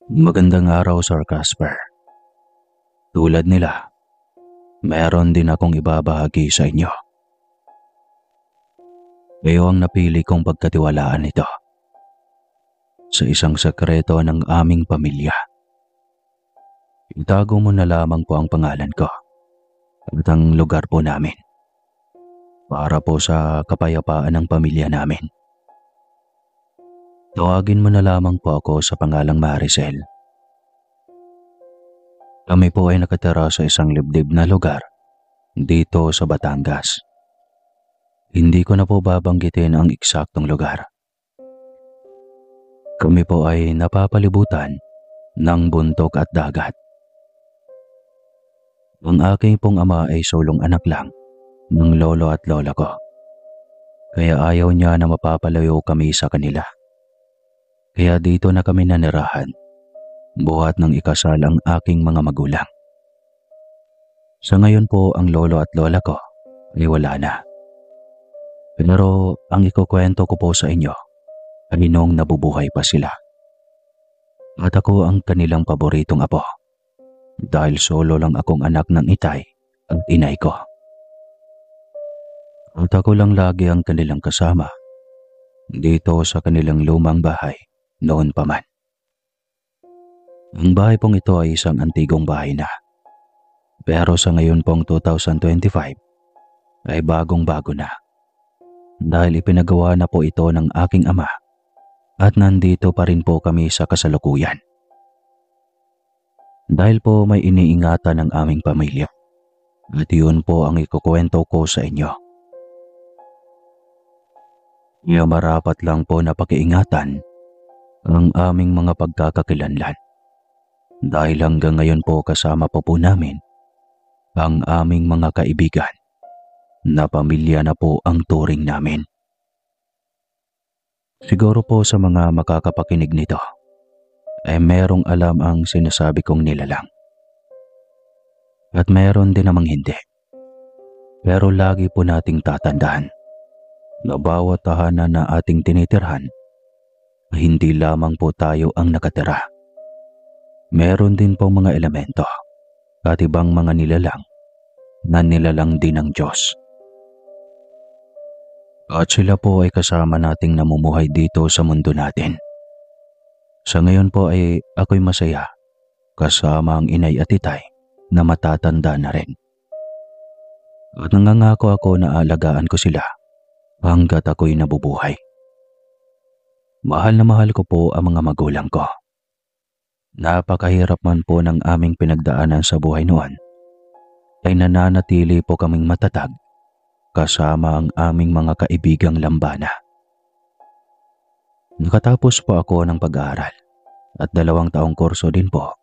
Magandang araw, Sir Casper. Tulad nila, meron din akong ibabahagi sa inyo. Kayo ang napili kong pagkatiwalaan nito sa isang sekreto ng aming pamilya. Itago mo na lamang po ang pangalan ko at ang lugar po namin para po sa kapayapaan ng pamilya namin. Tawagin mo na lamang po ako sa pangalang Maricel. Kami po ay nakatira sa isang liblib na lugar dito sa Batangas. Hindi ko na po babanggitin ang eksaktong lugar. Kami po ay napapalibutan ng bundok at dagat. Ang aking pong ama ay sulong anak lang ng lolo at lola ko. Kaya ayaw niya na mapapalayo kami sa kanila. Kaya dito na kami nanirahan, buhat ng ikasal ang aking mga magulang. Sa ngayon po ang lolo at lola ko ay wala na. Pero ang ikukwento ko po sa inyo ay noong nabubuhay pa sila. At ako ang kanilang paboritong apo dahil solo lang akong anak ng itay at inay ko. At ako lang lagi ang kanilang kasama dito sa kanilang lumang bahay noon pa man. Ang bahay pong ito ay isang antigong bahay na. Pero sa ngayon pong 2025 ay bagong-bago na. Dahil ipinagawa na po ito ng aking ama at nandito pa rin po kami sa kasalukuyan. Dahil po may iniingatan ng aming pamilya at yun po ang ikukwento ko sa inyo. Marapat lang po na pakiingatan ang aming mga pagkakakilanlan. Dahil hanggang ngayon po kasama po namin ang aming mga kaibigan na pamilya na po ang turing namin. Siguro po sa mga makakapakinig nito ay merong alam ang sinasabi kong nilalang. At meron din namang hindi. Pero lagi po nating tatandaan na bawat tahanan na ating tinitirhan ay hindi lamang po tayo ang nakatira. Meron din po mga elemento at ibang mga nilalang na nilalang din ng Diyos. At sila po ay kasama nating namumuhay dito sa mundo natin. Sa ngayon po ay ako'y masaya kasama ang inay at itay na matatanda na rin. At nangangako ako na alagaan ko sila hanggat ako'y nabubuhay. Mahal na mahal ko po ang mga magulang ko. Napakahirap man po ng aming pinagdaanan sa buhay noon, ay nananatili po kaming matatag kasama ang aming mga kaibigang lambana. Nakatapos po ako ng pag-aaral at 2 taong kurso din po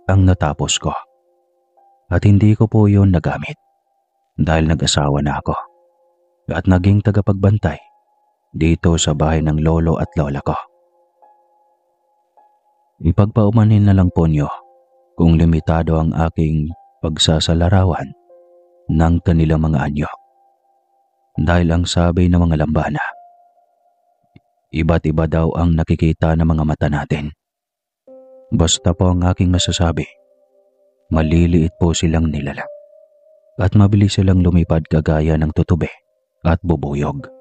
ang natapos ko. At hindi ko po yun nagamit dahil nag-asawa na ako at naging tagapagbantay dito sa bahay ng lolo at lola ko. Ipagpaumanin na lang po nyo kung limitado ang aking pagsasalarawan ng kanilang mga anyo. Dahil ang sabi ng mga lambana, iba't iba daw ang nakikita ng mga mata natin. Basta po ang aking masasabi, maliliit po silang nilalang at mabilis silang lumipad kagaya ng tutube at bubuyog.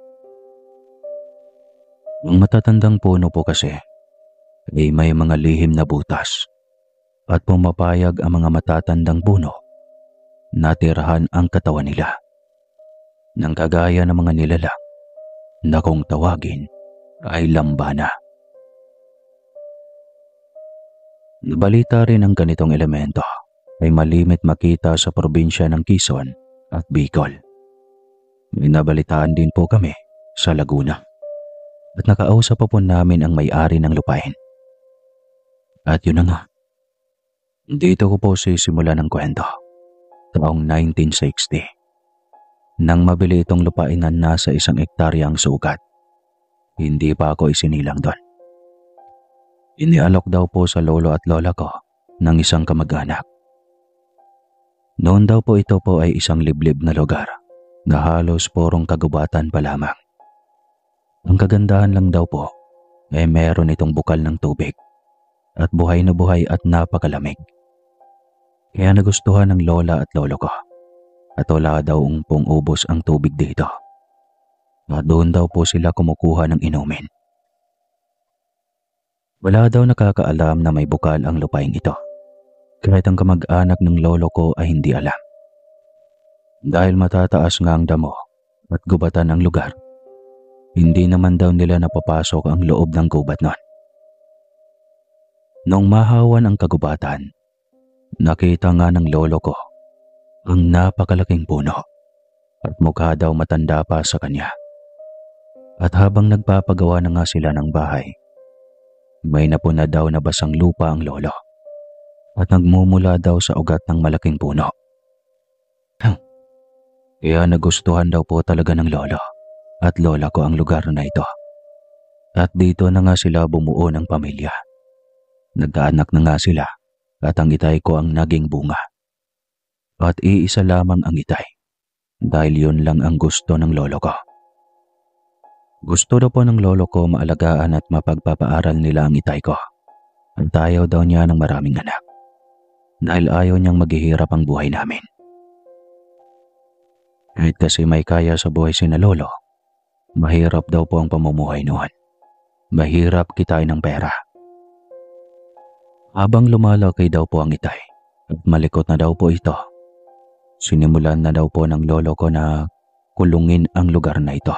Ang matatandang puno po kasi ay may mga lihim na butas at pumapayag ang mga matatandang puno na tirahan ang katawan nila ng kagaya ng mga nilalang na kung tawagin ay lambana. Balita rin ang ganitong elemento ay malimit makita sa probinsya ng Quezon at Bicol. May nabalitaan din po kami sa Laguna at nakausap pa po namin ang may-ari ng lupain. At yun na nga, dito ko po sisimula ng kwento. Taong 1960. Nang mabili itong lupainan na sa 1 hektarya ang sukat. Hindi pa ako isinilang doon. Inialok daw po sa lolo at lola ko ng isang kamag-anak. Noon daw po ito po ay isang liblib na lugar na halos purong kagubatan pa lamang. Ang kagandahan lang daw po ay meron itong bukal ng tubig at buhay at napakalamig. Kaya nagustuhan ng lola at lolo ko at wala daw pong ubos ang tubig dito. At doon daw po sila kumukuha ng inumin. Wala daw nakakaalam na may bukal ang lupaing ito. Kahit ang kamag-anak ng lolo ko ay hindi alam. Dahil matataas nga ang damo at gubatan ang lugar, hindi naman daw nila napapasok ang loob ng gubat nun. Noong mahawan ang kagubatan, nakita nga ng lolo ko ang napakalaking puno at mukha daw matanda pa sa kanya. At habang nagpapagawa na nga sila ng bahay, may napuna daw na basang lupa ang lolo at nagmumula daw sa ugat ng malaking puno. Kaya nagustuhan daw po talaga ng lolo at lola ko ang lugar na ito. At dito na nga sila bumuo ng pamilya. Nagkaanak na nga sila at ang itay ko ang naging bunga. At iisa lamang ang itay dahil yun lang ang gusto ng lolo ko. Gusto daw po ng lolo ko maalagaan at mapagpapaaral nila ang itay ko. At ayaw daw niya ng maraming anak dahil ayaw niyang maghihirap ang buhay namin. Kahit kasi may kaya sa buhay sina lolo, mahirap daw po ang pamumuhay noon. Mahirap kitain ng pera. Habang lumalaki daw po ang itay at malikot na daw po ito, sinimulan na daw po ng lolo ko na kulungin ang lugar na ito.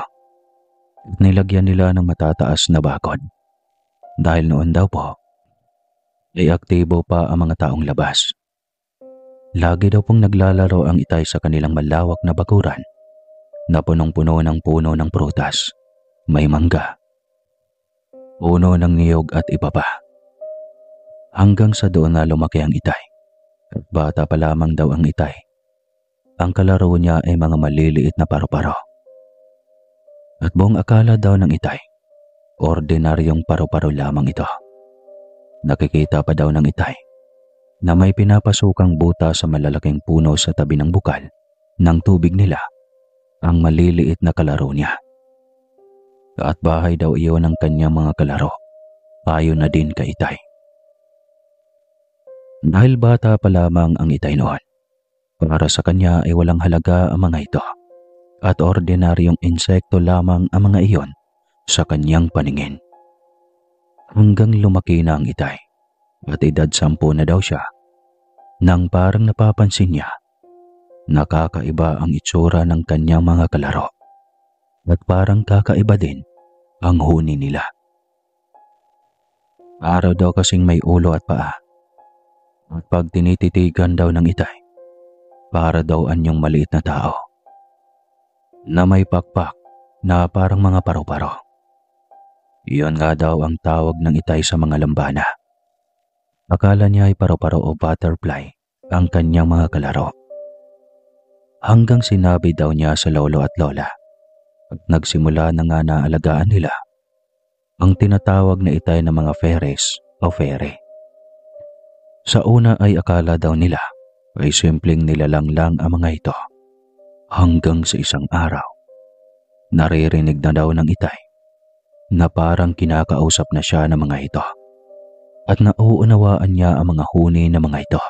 At nilagyan nila ng matataas na bakod. Dahil noon daw po, ay aktibo pa ang mga taong labas. Lagi daw pong naglalaro ang itay sa kanilang malawak na bakuran na punong-puno ng puno ng prutas, may mangga, puno ng niyog at iba pa. Hanggang sa doon na lumaki ang itay. At bata pa lamang daw ang itay. Ang kalaro niya ay mga maliliit na paru-paro. At buong akala daw ng itay, ordinaryong paru-paro lamang ito. Nakikita pa daw ng itay na may pinapasukang buta sa malalaking puno sa tabi ng bukal ng tubig nila ang maliliit na kalaro niya. At bahay daw iyon ng kanyang mga kalaro, ayon na din kay itay. Dahil bata pa lamang ang itay noon, para sa kanya ay walang halaga ang mga ito at ordinaryong insekto lamang ang mga iyon sa kanyang paningin. Hanggang lumaki na ang itay at edad 10 na daw siya nang parang napapansin niya nakakaiba ang itsura ng kanyang mga kalaro at parang kakaiba din ang huni nila. Araw daw kasing may ulo at paa. At pag tinititigan daw ng itay, para daw anyong maliit na tao na may pakpak na parang mga paru-paro. Iyon nga daw ang tawag ng itay sa mga lambana. Akala niya ay paru-paro o butterfly ang kanyang mga kalaro. Hanggang sinabi daw niya sa lolo at lola at nagsimula na nga na alagaan nila ang tinatawag na itay na mga fairies o fairy. Sa una ay akala daw nila ay simpleng nilalang lang ang mga ito. Hanggang sa isang araw, naririnig na daw ng itay na parang kinakausap na siya ng mga ito at nauunawaan niya ang mga huni ng mga ito.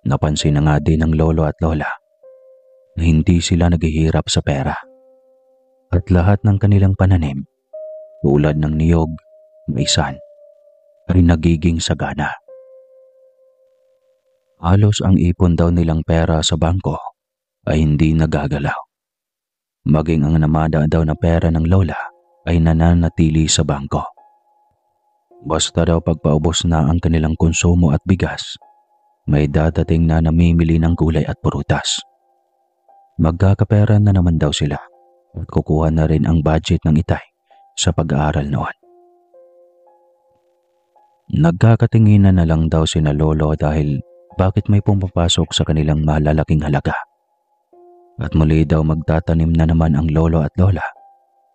Napansin na nga din ng lolo at lola na hindi sila naghihirap sa pera at lahat ng kanilang pananim tulad ng niyog, maisan, ay nagiging sagana. Halos ang ipon daw nilang pera sa bangko ay hindi nagagalaw. Maging ang namada daw na pera ng lola ay nananatili sa bangko. Basta daw pagpaubos na ang kanilang konsumo at bigas, may dadating na namimili ng gulay at prutas. Magkakapera na naman daw sila at kukuha na rin ang budget ng itay sa pag-aaral noon. Nagkakatinginan na lang daw sina lolo dahil bakit may pumapasok sa kanilang malalaking halaga. At muli daw magtatanim na naman ang lolo at lola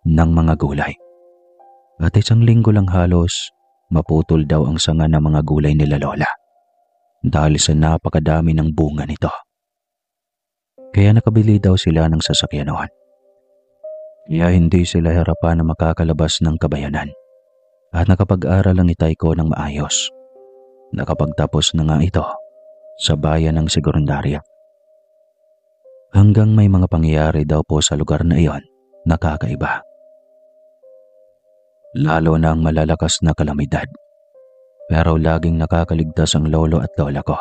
ng mga gulay. At isang linggo lang halos, maputol daw ang sanga ng mga gulay nila lola dahil sa napakadami ng bunga nito. Kaya nakabili daw sila ng sasakyan noon. Kaya hindi sila harapan na makakalabas ng kabayanan at nakapag-aral ang itay ko ng maayos. Nakapagtapos na nga ito sa bayan ng sekundarya. Hanggang may mga pangyayari daw po sa lugar na iyon na kakaiba. Lalo na ang malalakas na kalamidad. Pero laging nakakaligtas ang lolo at lola ko.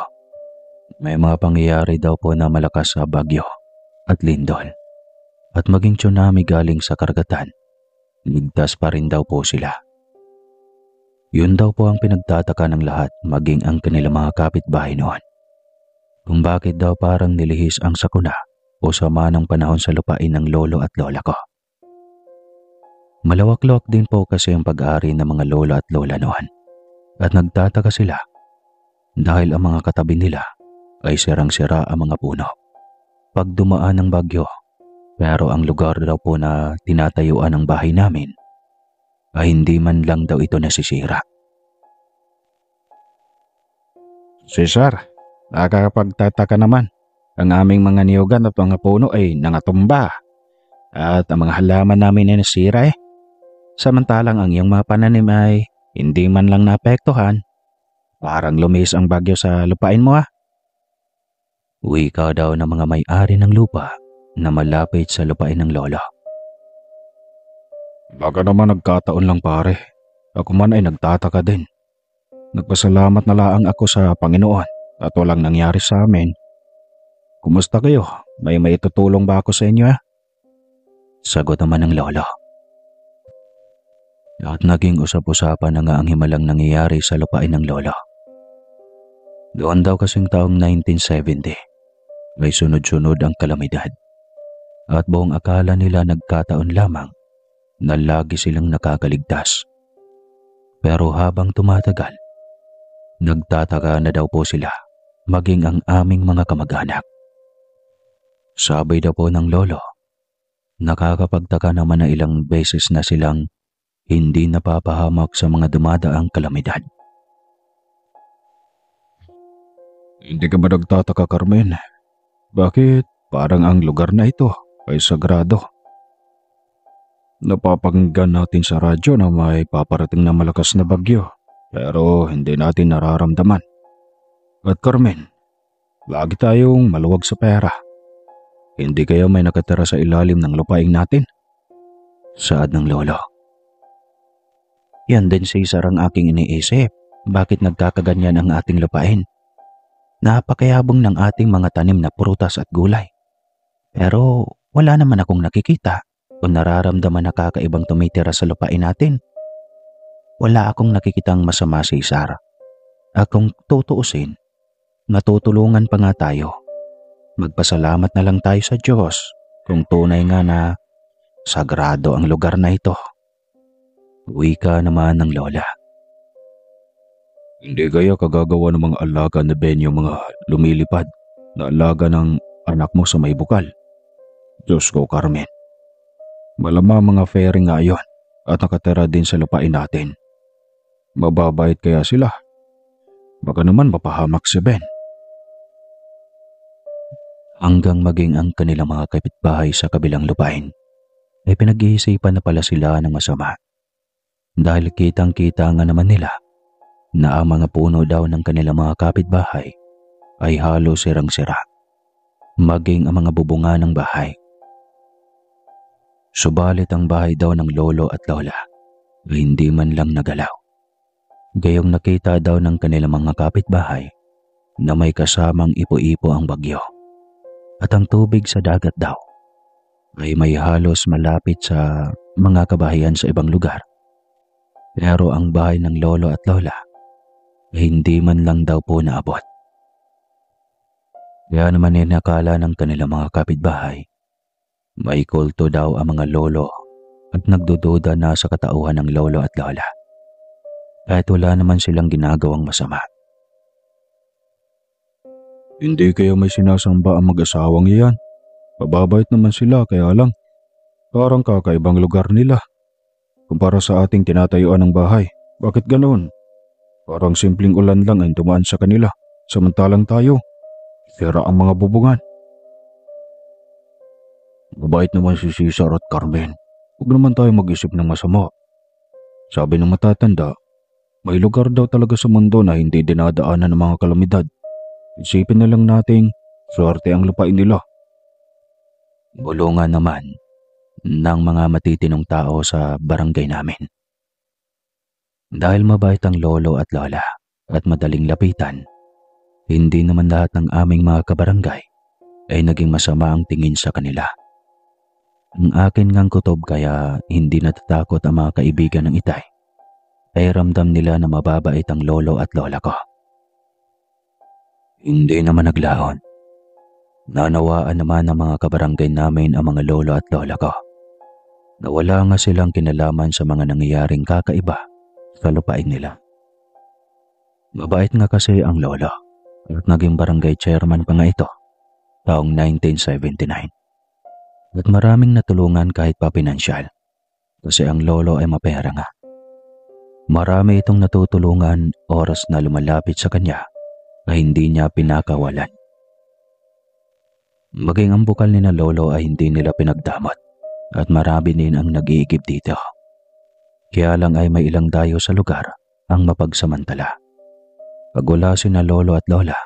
May mga pangyayari daw po na malakas sa bagyo at lindol. At maging tsunami galing sa karagatan, ligtas pa rin daw po sila. Yun daw po ang pinagtataka ng lahat, maging ang kanilang mga kapitbahay noon. Kung bakit daw parang nilihis ang sakuna o sama ng panahon sa lupain ng lolo at lola ko. Malawak-lawak din po kasi ang pag-aari ng mga lolo at lola noon. At nagtataka sila dahil ang mga katabi nila ay sirang-sira ang mga puno pag dumaan ng bagyo. Pero ang lugar daw po na tinatayuan ng bahay namin ay hindi man lang daw ito nasisira. Cesar, nakakapagtataka naman. Ang aming mga niyugan at mga puno ay nangatumba. At ang mga halaman namin ay nasira. Samantalang ang iyong mga pananim ay hindi man lang naapektuhan. Parang lumis ang bagyo sa lupain mo. Wika daw ng mga may-ari ng lupa na malapit sa lupain ng lolo. Baka naman nagkataon lang pare. Ako man ay nagtataka din. Nagpasalamat na lang ako sa Panginoon at walang nangyari sa amin. Kumusta kayo? May maitutulong ba ako sa inyo? Sagot naman ng lolo. At naging usap-usapan na nga ang himalang nangyayari sa lupain ng lolo. Doon daw kasing taong 1970, may sunod-sunod ang kalamidad. At buong akala nila nagkataon lamang na lagi silang nakakaligtas. Pero habang tumatagal, nagtataka na daw po sila, maging ang aming mga kamag-anak. Sabi daw po ng lolo, nakakapagtaka naman na ilang beses na silang hindi napapahamak sa mga dumadaang kalamidad. Hindi ka ba nagtataka, Carmen? Bakit parang ang lugar na ito ay sagrado? Napapakinggan natin sa radyo na may paparating na malakas na bagyo, pero hindi natin nararamdaman. At Carmen, lagi tayong maluwag sa pera. Hindi kaya may nakatira sa ilalim ng lupain natin? Saad ng lolo. Yan din, Cesar, ang aking iniisip. Bakit nagkakaganyan ang ating lupain? Napakayabong ng ating mga tanim na prutas at gulay. Pero wala naman akong nakikita o nararamdaman na kakaibang tumitira sa lupain natin. Wala akong nakikitang masama, Cesar. At kung tutuusin, natutulungan pa nga tayo. Magpasalamat na lang tayo sa Diyos kung tunay nga na sagrado ang lugar na ito. Wika naman ng lola. Hindi kaya kagagawa ng mga alaga na Benyo mga lumilipad na alaga ng anak mo sa may bukal? Diyos ko, Carmen. Malamang mga fairy nga yon at nakatira din sa lupain natin. Mababait kaya sila? Baka naman mapahamak si Ben. Hanggang maging ang kanilang mga kapitbahay sa kabilang lupain ay pinag-iisipan na pala sila ng masama. Dahil kitang-kita nga naman nila na ang mga puno daw ng kanilang mga kapitbahay ay halos sirang-sira, maging ang mga bubunga ng bahay. Subalit ang bahay daw ng lolo at lola ay hindi man lang nagalaw. Gayong nakita daw ng kanilang mga kapitbahay na may kasamang ipo-ipo ang bagyo. At ang tubig sa dagat daw ay may halos malapit sa mga kabahayan sa ibang lugar. Pero ang bahay ng lolo at lola ay hindi man lang daw po naabot. Kaya naman inakala ng kanilang mga kapitbahay, may kulto daw ang mga lolo at nagdududa na sa katauhan ng lolo at lola. Kahit wala naman silang ginagawang masama. Hindi kaya may sinasamba ang mag-asawang iyan? Mababait naman sila kaya lang parang kakaibang lugar nila. Kumpara sa ating tinatayuan ng bahay, bakit ganoon? Parang simpleng ulan lang ang dumaan sa kanila, samantalang tayo, sira ang mga bubungan. Mabait naman si Cesar at Carmen. Huwag naman tayo mag-isip ng masama. Sabi ng matatanda, may lugar daw talaga sa mundo na hindi dinadaanan ng mga kalamidad. Isipin na lang nating swerte ang lupain nila. Bulungan naman ng mga matitinong tao sa barangay namin. Dahil mabait ang lolo at lola at madaling lapitan, hindi naman lahat ng aming mga kabarangay ay naging masama ang tingin sa kanila. Ang akin ngang kutob kaya hindi natatakot ang mga kaibigan ng itay ay ramdam nila na mababait ang lolo at lola ko. Hindi naman naglaon. Nanawaan naman ng mga kabarangay namin ang mga lolo at lola ko. Nawala nga silang kinalaman sa mga nangyayaring kakaiba sa lupain nila. Mabait nga kasi ang lolo at naging barangay chairman pa nga ito taong 1979. At maraming natulungan kahit pa pinansyal kasi ang lolo ay mapera nga. Marami itong natutulungan oras na lumalapit sa kanya ay hindi niya pinakawalan. Maging ang bukal ni na lolo ay hindi nila pinagdamot at marami din ang nag-iigib dito. Kaya lang ay may ilang dayo sa lugar ang mapagsamantala. Pag wala sina lolo at lola,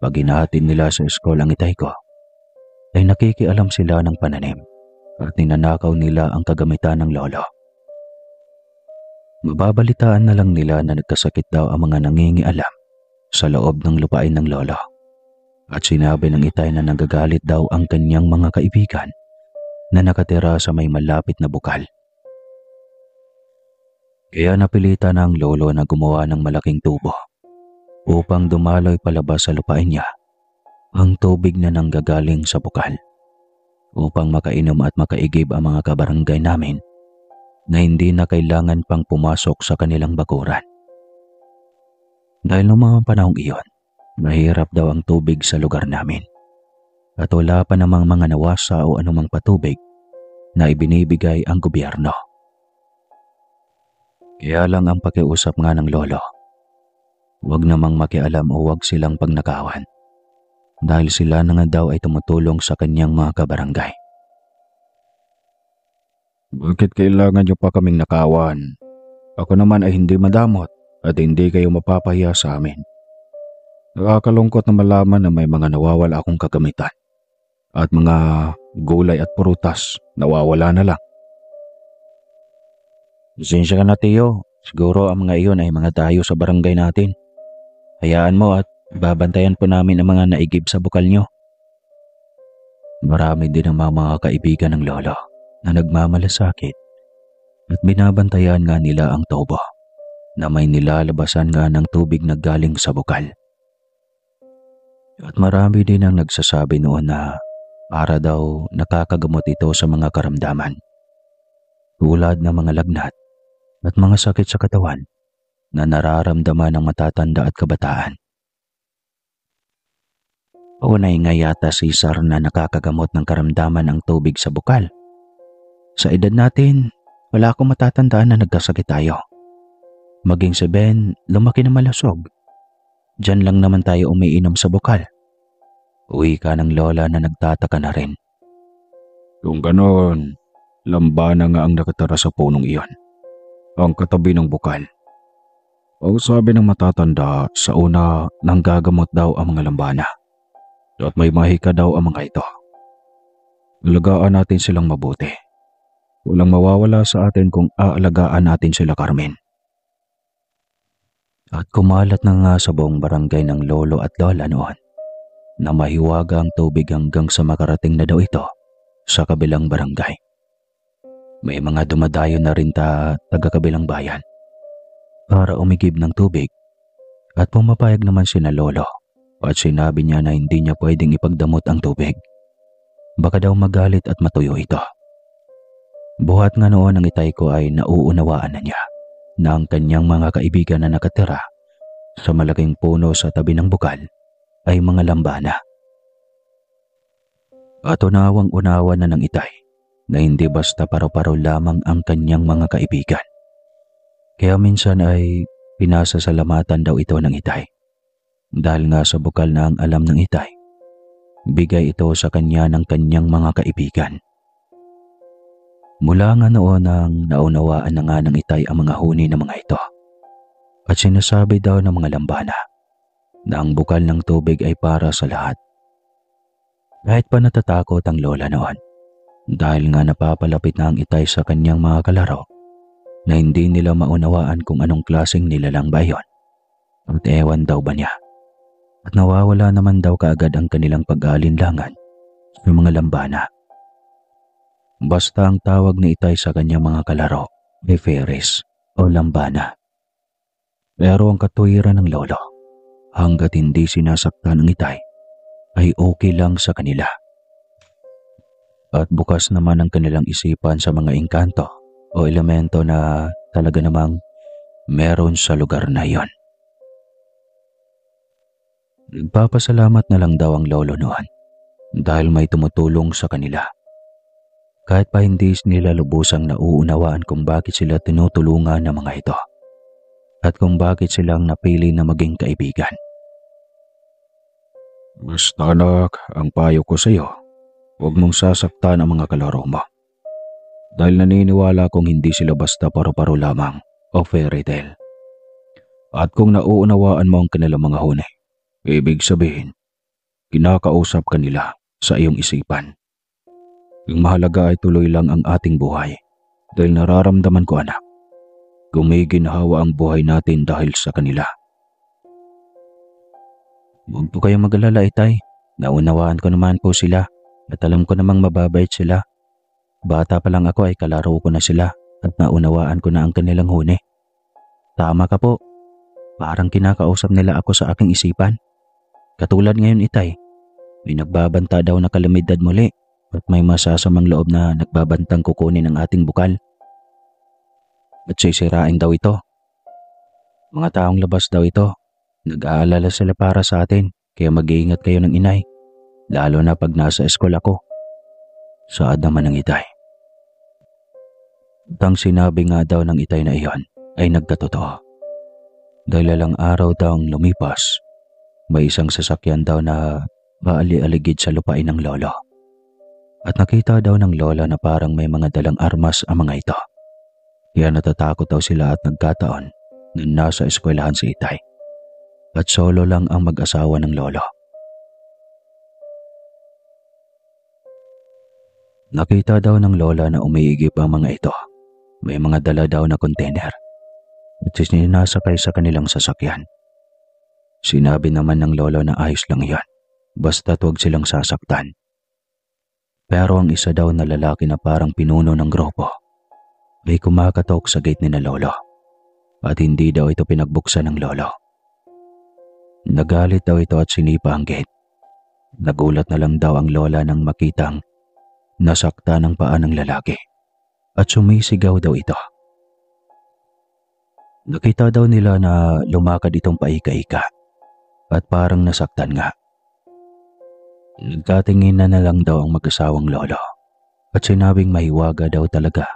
pag inahatid nila sa eskol ang itay ko, ay nakikialam sila ng pananim at ninanakaw nila ang kagamitan ng lolo. Mababalitaan na lang nila na nagkasakit daw ang mga nangingialam sa loob ng lupain ng lolo. At sinabi ng itay na nagagalit daw ang kanyang mga kaibigan na nakatira sa may malapit na bukal. Kaya napilitan ang lolo na gumawa ng malaking tubo upang dumaloy palabas sa lupain niya ang tubig na nanggagaling sa bukal upang makainom at makaigib ang mga kabarangay namin na hindi na kailangan pang pumasok sa kanilang bakuran. Dahil noong mga panahong iyon, mahirap daw ang tubig sa lugar namin at wala pa namang mga nawasa o anumang patubig na ibinibigay ang gobyerno. Kaya lang ang pakiusap nga ng lolo, huwag namang makialam o huwag silang pagnakawan dahil sila na nga daw ay tumutulong sa kanyang mga kabarangay. Bakit kailangan niyo pa kaming nakawan? Ako naman ay hindi madamot at hindi kayo mapapahiya sa amin. Nakakalungkot na malaman na may mga nawawala akong kagamitan at mga gulay at prutas nawawala na lang. Pasensya ka na, Tio. Siguro ang mga iyon ay mga dayo sa barangay natin. Hayaan mo at babantayan po namin ang mga naigib sa bukal nyo. Marami din ang mga kaibigan ng lolo na nagmamalasakit at binabantayan nga nila ang tubo na may nilalabasan nga ng tubig na galing sa bukal. At marami din ang nagsasabi noon na para daw nakakagamot ito sa mga karamdaman tulad ng mga lagnat at mga sakit sa katawan na nararamdaman ng matatanda at kabataan. Unay nga yata si Sar na nakakagamot ng karamdaman ang tubig sa bukal. Sa edad natin, wala akong matatandaan na nagkasakit tayo. Maging si Ben, lumaki na malasog. Diyan lang naman tayo umiinom sa bukal. Uwi ka ng lola na nagtataka na rin. Kung ganon, lambana nga ang nakatara sa punong iyon, ang katabi ng bukal. Ang sabi ng matatanda, sa una nanggagamot daw ang mga lambana at may mahika daw ang mga ito. Alagaan natin silang mabuti. Walang mawawala sa atin kung aalagaan natin sila, Carmen. At kumalat na nga sa buong barangay ng lolo at lola noon na mahiwaga ang tubig hanggang sa makarating na daw ito sa kabilang barangay. May mga dumadayo na rin taga-kabilang bayan para umigib ng tubig at pumapayag naman sina lolo at sinabi niya na hindi niya pwedeng ipagdamot ang tubig. Baka daw magalit at matuyo ito. Buhat nga noon ang itay ko ay nauunawaan na niya na ang kanyang mga kaibigan na nakatira sa malaking puno sa tabi ng bukal ay mga lambana. At unawang-unawa na ng itay na hindi basta paro-paro lamang ang kanyang mga kaibigan. Kaya minsan ay pinasasalamatan daw ito ng itay dahil nga sa bukal na ang alam ng itay, bigay ito sa kanya ng kanyang mga kaibigan. Mula nga noon ang naunawaan na nga ng itay ang mga huni ng mga ito. At sinasabi daw ng mga lambana na ang bukal ng tubig ay para sa lahat. Kahit pa natatakot ang lola noon dahil nga napapalapit na ang itay sa kanyang mga kalaro na hindi nila maunawaan kung anong klaseng nilalang ba yun at ewan daw ba niya. At nawawala naman daw kaagad ang kanilang pag-aalinlangan sa mga lambana. Basta ang tawag ni itay sa kanyang mga kalaro ay fairies o lambana. Pero ang katuwiran ng lolo, hanggat hindi sinasaktan ng itay, ay okay lang sa kanila. At bukas naman ang kanilang isipan sa mga engkanto o elemento na talaga namang meron sa lugar na iyon. Nagpapasalamat na lang daw ang lolo noon dahil may tumutulong sa kanila. Kahit pa hindi nila lubusang nauunawaan kung bakit sila tinutulungan ng mga ito at kung bakit silang napili na maging kaibigan. Basta anak, ang payo ko sa iyo, huwag mong sasaktan ang mga kalaro mo. Dahil naniniwala kong hindi sila basta paro-paro lamang o fairy tale. At kung nauunawaan mo ang kanilang mga huni, ibig sabihin, kinakausap kanila sa iyong isipan. Yung mahalaga ay tuloy lang ang ating buhay dahil nararamdaman ko anak, gumiginhawa ang buhay natin dahil sa kanila. Huwag po kayong mag-alala, itay. Naunawaan ko naman po sila at alam ko namang mababait sila. Bata pa lang ako ay kalaro ko na sila at naunawaan ko na ang kanilang huni. Tama ka po. Parang kinakausap nila ako sa aking isipan. Katulad ngayon, itay. May nagbabanta daw na kalamidad muli at may masasamang loob na nagbabantang kukunin ang ating bukal. At sisirain daw ito. Mga taong labas daw ito. Nag-aalala sila para sa atin, kaya mag-iingat kayo ng inay, lalo na pag nasa eskwela ko. Saad naman ng itay. At ang sinabi nga daw ng itay na iyon ay nagkatotoo. Dahil ilang araw daw ang lumipas, may isang sasakyan daw na maali-aligid sa lupain ng lolo. At nakita daw ng lola na parang may mga dalang armas ang mga ito. Kaya natatakot daw sila at nagkataon na nasa eskwelahan si itay. At solo lang ang mag-asawa ng lolo. Nakita daw ng lola na umiigip ang mga ito. May mga dala daw na container at sinasakay sa kanilang sasakyan. Sinabi naman ng lolo na ayos lang yan, basta't huwag silang sasaktan. Pero ang isa daw na lalaki na parang pinuno ng grupo ay kumakatok sa gate ni na lolo at hindi daw ito pinagbuksan ng lolo. Nagalit daw ito at sinipa ang gate. Nagulat na lang daw ang lola nang makitang nasakta ng paa ng lalaki at sumisigaw daw ito. Nakita daw nila na lumakad itong paika-ika at parang nasaktan nga. Nagkatinginan na lang daw ang mag-asawang lolo at sinabing mahiwaga daw talaga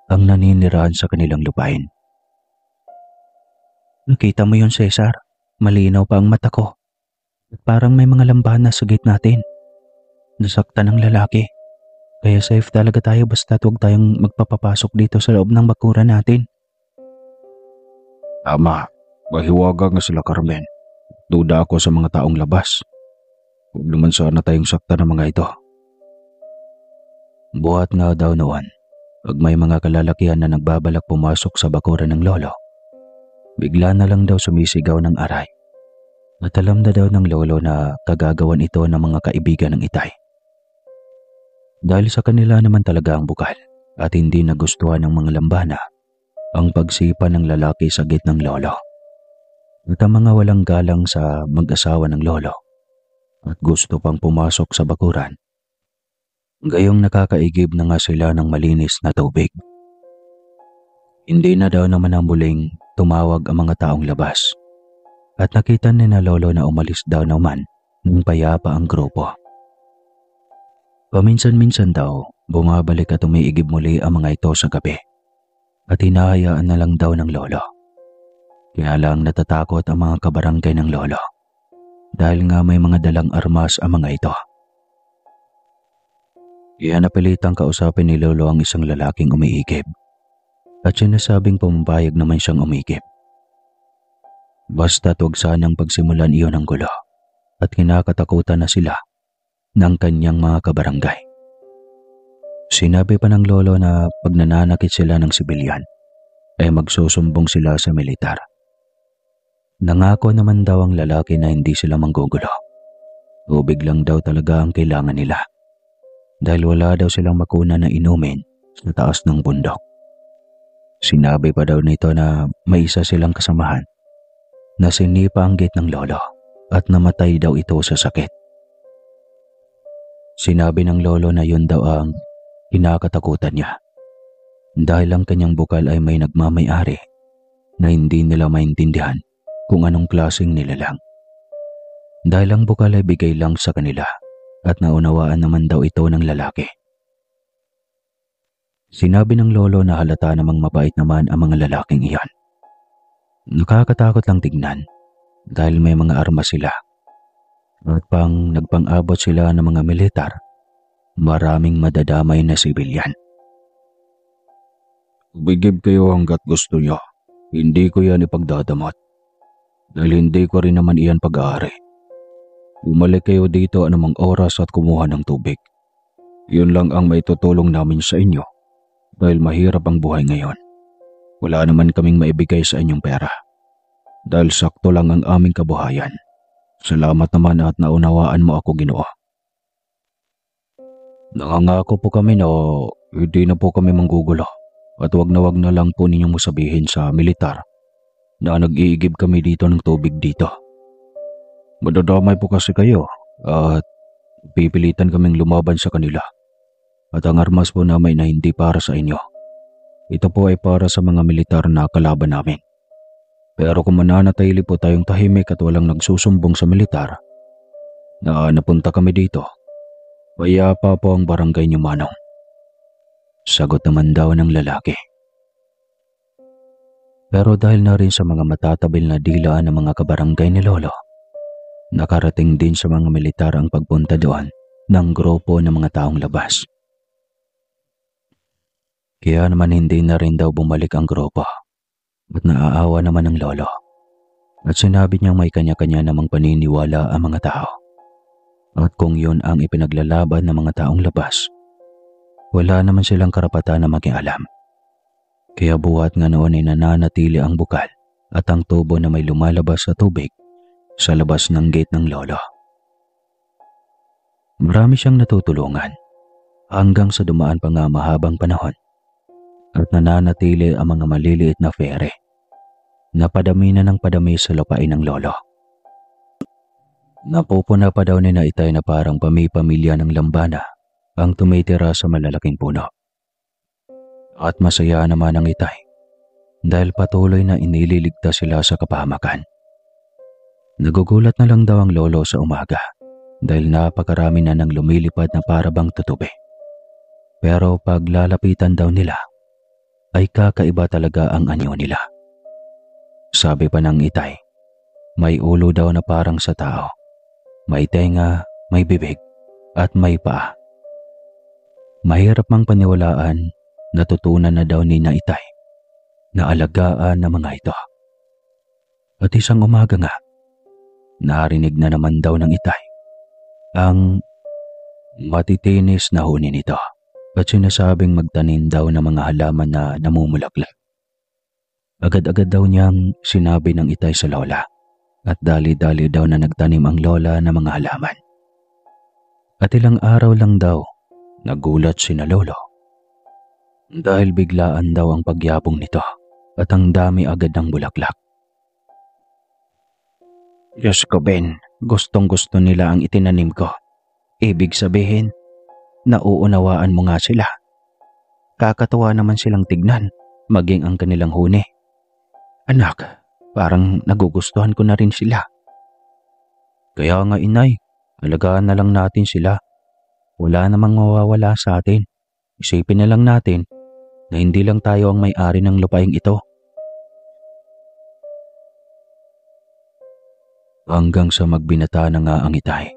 ang naninirahan sa kanilang lupain. Nakita mo yun, Cesar? Malinaw pa ang mata ko. Parang may mga lambana sa gate natin. Nasaktan ng lalaki. Kaya safe talaga tayo basta huwag tayong magpapapasok dito sa loob ng bakuran natin. Tama, mahiwaga nga sila Carmen. Duda ako sa mga taong labas. Huwag naman sana tayong sakta ng mga ito. Buhat nga daw noon, pag may mga kalalakihan na nagbabalak pumasok sa bakuran ng lolo, bigla na lang daw sumisigaw ng aray. At alam na daw ng lolo na kagagawan ito ng mga kaibigan ng itay. Dahil sa kanila naman talaga ang bukal at hindi nagustuhan ng mga lambana ang pagsipa ng lalaki sa gate ng lolo. At ang mga walang galang sa mag-asawa ng lolo at gusto pang pumasok sa bakuran, gayong nakakaigib na nga sila ng malinis na tubig. Hindi na daw naman ang muling tumawag ang mga taong labas at nakita ni na lolo na umalis daw naman ng payapa ang grupo. Paminsan-minsan daw bumabalik at umiigib muli ang mga ito sa gabi at hinahayaan na lang daw ng lolo. Kaya lang natatakot ang mga kabarangay ng lolo dahil nga may mga dalang armas ang mga ito. Kaya napilitang kausapin ni Lolo ang isang lalaking umiigib at sinasabing pumayag naman siyang umigib. Basta't huwag sanang pagsimulan iyon ng gulo at kinakatakutan na sila ng kanyang mga kabarangay. Sinabi pa ng lolo na pag nananakit sila ng sibilyan ay magsusumbong sila sa militar. Nangako naman daw ang lalaki na hindi sila manggugulo. Tubig lang daw talaga ang kailangan nila dahil wala daw silang makuna na inumin sa taas ng bundok. Sinabi pa daw nito na may isa silang kasamahan na sinipa ang gate ng lolo at namatay daw ito sa sakit. Sinabi ng lolo na yun daw ang kinakatakutan niya dahil ang kanyang bukal ay may nagmamay-ari na hindi nila maintindihan kung anong klaseng nilalang. Dahil ang bukal ay bigay lang sa kanila at naunawaan naman daw ito ng lalaki. Sinabi ng lolo na halata namang mabait naman ang mga lalaking iyan. Nakakatakot lang tignan dahil may mga armas sila at nagpang-abot sila ng mga militar, maraming madadamay na sibilyan. Bigib kayo hanggat gusto nyo. Hindi ko yan ipagdadamot. Dahil hindi ko rin naman iyan pag-aari. Bumalik kayo dito anumang oras at kumuha ng tubig. Yun lang ang maitutulong namin sa inyo dahil mahirap ang buhay ngayon. Wala naman kaming maibigay sa inyong pera dahil sakto lang ang aming kabuhayan. Salamat naman at naunawaan mo ako, Ginoo. Nangangako po kami na hindi na po kami manggugulo at wag na lang po ninyong sabihin sa militar na nag-iigib kami dito ng tubig dito. Madadamay po kasi kayo at pipilitan kaming lumaban sa kanila at ang armas po namin na hindi para sa inyo. Ito po ay para sa mga militar na kalaban namin. Pero kung mananatili po tayong tahimik at walang nagsusumbong sa militar na napunta kami dito, payapa po ang barangay niyo, Manong. Sagot naman daw ng lalaki. Pero dahil na rin sa mga matatabil na dila ng mga kabarangay ni Lolo, nakarating din sa mga militar ang pagpunta doon ng grupo ng mga taong labas. Kaya naman hindi na rin daw bumalik ang grupo at naaawa naman ng lolo at sinabi niyang may kanya-kanya namang paniniwala ang mga tao at kung yun ang ipinaglalaban ng mga taong labas, wala naman silang karapatan na makialam. Kaya buhat nga noon ay nananatili ang bukal at ang tubo na may lumalabas sa tubig sa labas ng gate ng lolo. Marami siyang natutulungan hanggang sa dumaan pa nga mahabang panahon at nananatili ang mga maliliit na fere na padami na ng padami sa lupain ng lolo. Napupuna pa daw ni Naitay na parang pamilya ng lambana ang tumitira sa malalaking puno. At masaya naman ang Itay dahil patuloy na inililigtas sila sa kapahamakan. Nagugulat na lang daw ang lolo sa umaga dahil napakarami na ng lumilipad na parabang tutubi. Pero pag lalapitan daw nila, ay kakaiba talaga ang anyo nila. Sabi pa ng Itay, may ulo daw na parang sa tao, may tenga, may bibig, at may paa. Mahirap mang paniwalaan, natutunan na daw ni Naitay na alagaan ng mga ito. At isang umaga nga, narinig na naman daw ng Itay ang matitinis na huni nito at sinasabing magtanim daw ng mga halaman na namumulaklak. Agad-agad daw niyang sinabi ng Itay sa lola at dali-dali daw na nagtanim ang lola ng mga halaman. At ilang araw lang daw, nagulat sina lolo dahil biglaan daw ang pagyabong nito at ang dami agad ng bulaklak. Diyos ko, Ben, gustong-gusto nila ang itinanim ko. Ibig sabihin, nauunawaan mo nga sila. Kakatuwa naman silang tignan, maging ang kanilang huni. Anak, parang nagugustuhan ko na rin sila. Kaya nga, Inay, alagaan na lang natin sila. Wala namang mawawala sa atin. Isipin na lang natin na hindi lang tayo ang may-ari ng lupaing ito. Hanggang sa magbinata na nga ang Itay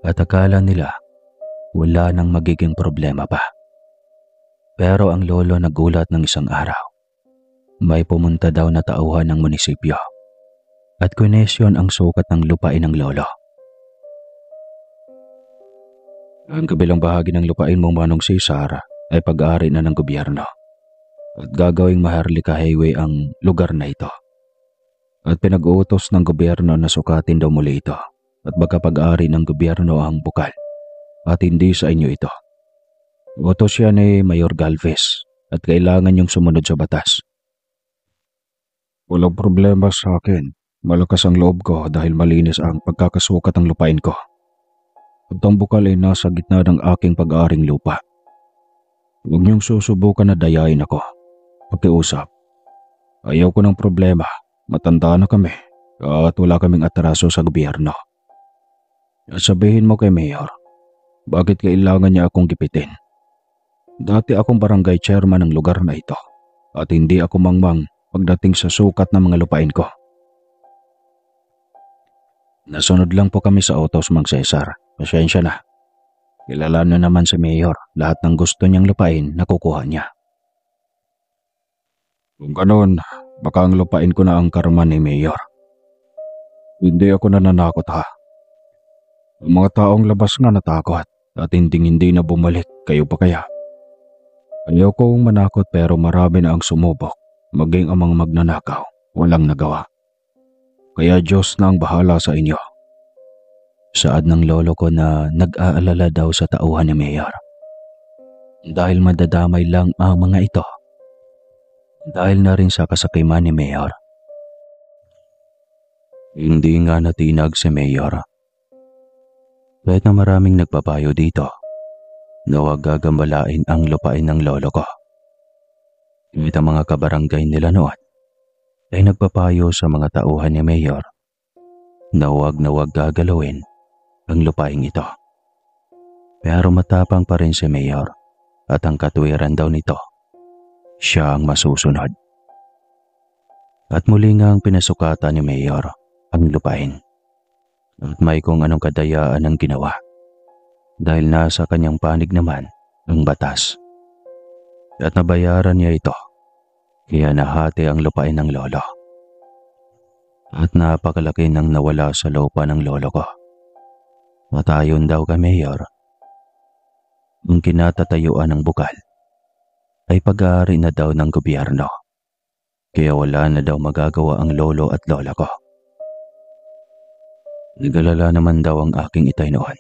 at akala nila wala nang magiging problema pa. Pero ang lolo nagulat ng isang araw. May pumunta daw na tauhan ng munisipyo at kwenesyon ang sukat ng lupain ng lolo. Ang kabilang bahagi ng lupain mo, Manong Cesar, ay pag-aari na ng gobyerno at gagawing Maharlika Highway ang lugar na ito. At pinag-uutos ng gobyerno na sukatin daw muli ito at magkapag-ari ng gobyerno ang bukal at hindi sa inyo ito. Utos yan ni Mayor Galvez at kailangan yung sumunod sa batas. Walang problema sa akin. Malakas ang loob ko dahil malinis ang pagkakasukat ng lupain ko. At ang bukal ay nasa gitna ng aking pag-aaring lupa. Huwag niyong susubukan na dayain ako. Pakiusap. Ayaw ko ng problema. Matanda na kami at wala kaming atraso sa gobyerno. Sabihin mo kay Mayor, bakit kailangan niya akong gipitin? Dati akong barangay chairman ng lugar na ito at hindi ako mangmang pagdating sa sukat ng mga lupain ko. Nasunod lang po kami sa utos, Mang Cesar. Pasensya na. Kilala na naman si Mayor, lahat ng gusto niyang lupain nakukuha niya. Kung ganon, baka ang lupain ko na ang karma ni Mayor. Hindi ako nananakot ha. Ang mga taong labas nga natakot at hindi na bumalik, kayo pa kaya? Ayaw kong manakot pero marami na ang sumubok, maging ang mga magnanakaw, walang nagawa. Kaya Diyos na ang bahala sa inyo. Saad ng lolo ko na nag-aalala daw sa tauhan ni Mayor. Dahil madadamay lang ang mga ito. Dahil na rin sa kasakiman ni Mayor. Hindi nga natinag si Mayor. Kahit na maraming nagpapayo dito, na huwag gagambalain ang lupain ng lolo ko. Kahit ang mga kabarangay nila noon ay nagpapayo sa mga tauhan ni Mayor na huwag gagalawin ang lupain ito. Pero matapang pa rin si Mayor at ang katwiran daw nito, siya ang masusunod. At muli nga ang pinasukatan ni Mayor ang lupain at may kung anong kadayaan ang ginawa dahil nasa kanyang panig naman ang batas. At nabayaran niya ito kaya nahati ang lupain ng lolo. At napakalaki nang nawala sa lupa ng lolo ko. At ayon daw kay Mayor, ang kinatatayuan ng bukal ay pag-aari na daw ng gobyerno. Kaya wala na daw magagawa ang lolo at lola ko. Nag-alala naman daw ang aking itay noon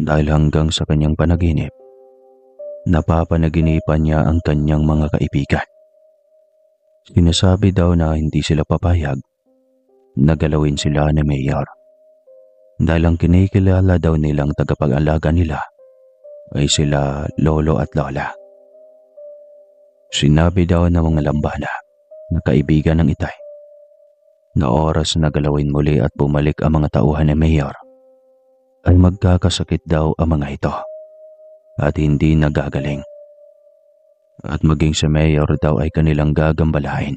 dahil hanggang sa kanyang panaginip, napapanaginipan niya ang kanyang mga kaibigan. Sinasabi daw na hindi sila papayag na galawin sila ni Mayor dahil ang kinikilala daw nilang tagapag-alaga nila ay sila lolo at lola. Sinabi daw ng mga lambana na kaibigan ng itay na oras na galawin muli at bumalik ang mga tauhan ni Mayor ay magkakasakit daw ang mga ito at hindi nagagaling. At maging si Mayor daw ay kanilang gagambalain.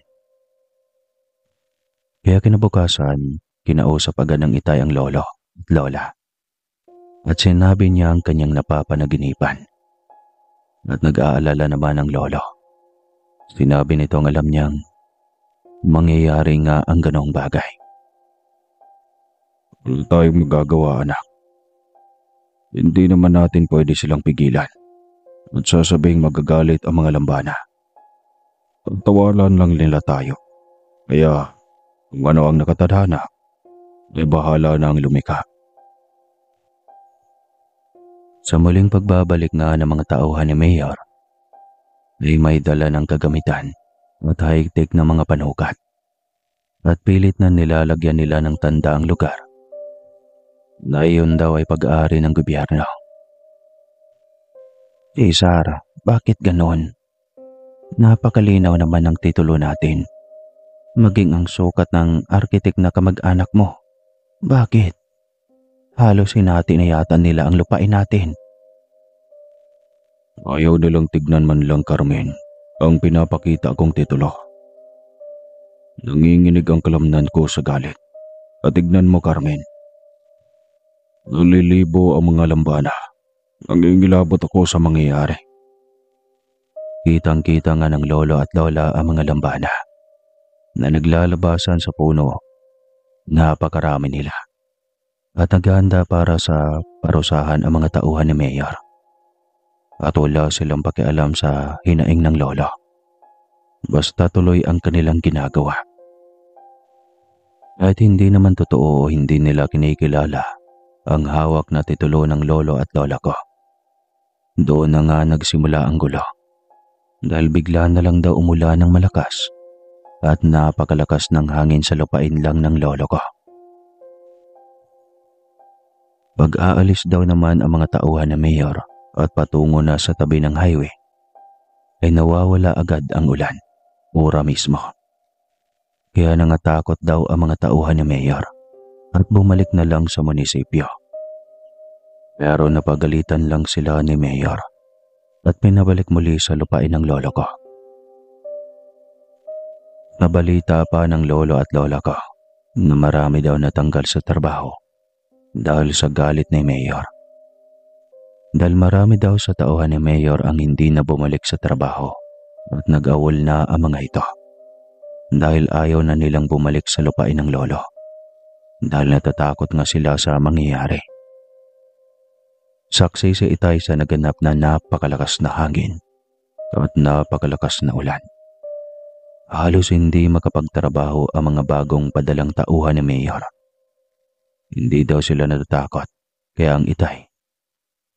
Kaya kinabukasan, kinausap agad ng itay ang lolo at lola. At sinabi niya ang kanyang napapanaginipan. At nag-aalala naman ang lolo. Sinabi nitong alam niyang mangyayari nga ang ganong bagay. Wala tayong magagawa, anak. Hindi naman natin pwede silang pigilan. At sasabing magagalit ang mga lambana. Pagtawalan lang nila tayo. Kaya kung ano ang nakatadhana, ay bahala na ang lumika. Sa muling pagbabalik nga ng mga tauhan ni Mayor, ay may dala ng kagamitan at high-tech na mga panukat. At pilit na nilalagyan nila ng tanda ang lugar na iyon daw ay pag-aari ng gobyerno. Sara, bakit ganon? Napakalinaw naman ang titulo natin. Maging ang sukat ng arkitek na kamag-anak mo. Bakit? Halos hinati na yata nila ang lupain natin. Ayaw nilang tignan man lang, Carmen, ang pinapakita kong titulo. Nanginginig ang kalamnan ko sa galit. At tignan mo, Carmen. Nalilibo ang mga lambana Nangingilabot ako sa mangyayari. Kitang-kita nga ng lolo at lola ang mga lambana na naglalabasan sa puno. Napakarami nila at naghahanda para sa parusahan ang mga tauhan ni Mayor. At wala silang pakialam sa hinaing ng lolo. Basta tuloy ang kanilang ginagawa. At hindi naman totoo o hindi nila kinikilala ang hawak na titulo ng lolo at lola ko. Doon na nga nagsimula ang gulo. Dahil bigla na lang daw umulan ng malakas at napakalakas ng hangin sa lupain lang ng lolo ko. Pag-aalis daw naman ang mga tauhan ng mayor at patungo na sa tabi ng highway, ay nawawala agad ang ulan, ura mismo. Kaya nangatakot daw ang mga tauhan ng mayor at bumalik na lang sa munisipyo. Pero napagalitan lang sila ni mayor at pinabalik muli sa lupain ng lolo ko. Nabalita pa ng lolo at lola ko na marami daw natanggal sa trabaho dahil sa galit ni mayor. Dahil marami daw sa tauhan ni mayor ang hindi na bumalik sa trabaho at nag-awol na ang mga ito. Dahil ayaw na nilang bumalik sa lupain ng lolo. Dahil natatakot nga sila sa mangyayari. Saksi si Itay sa naganap na napakalakas na hangin at napakalakas na ulan. Halos hindi makapagtrabaho ang mga bagong padalang tauhan ni mayor. Hindi daw sila natatakot, kaya ang Itay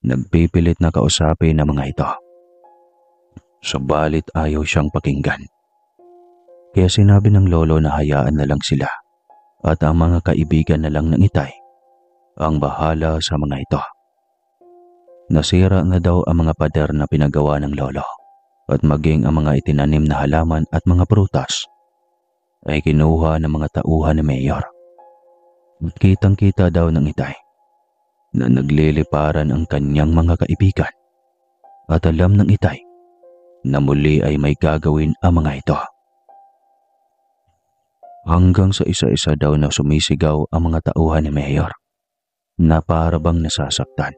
nagpipilit na kausapin ang mga ito. Subalit ayaw siyang pakinggan. Kaya sinabi ng lolo na hayaan na lang sila at ang mga kaibigan na lang ng Itay ang bahala sa mga ito. Nasira na daw ang mga pader na pinagawa ng lolo at maging ang mga itinanim na halaman at mga prutas ay kinuha ng mga tauhan ni mayor. At kitang-kita daw ng Itay na nagliliparan ang kanyang mga kaibigan at alam ng Itay na muli ay may gagawin ang mga ito. Hanggang sa isa-isa daw na sumisigaw ang mga tauhan ni mayor na para bang nasasaktan.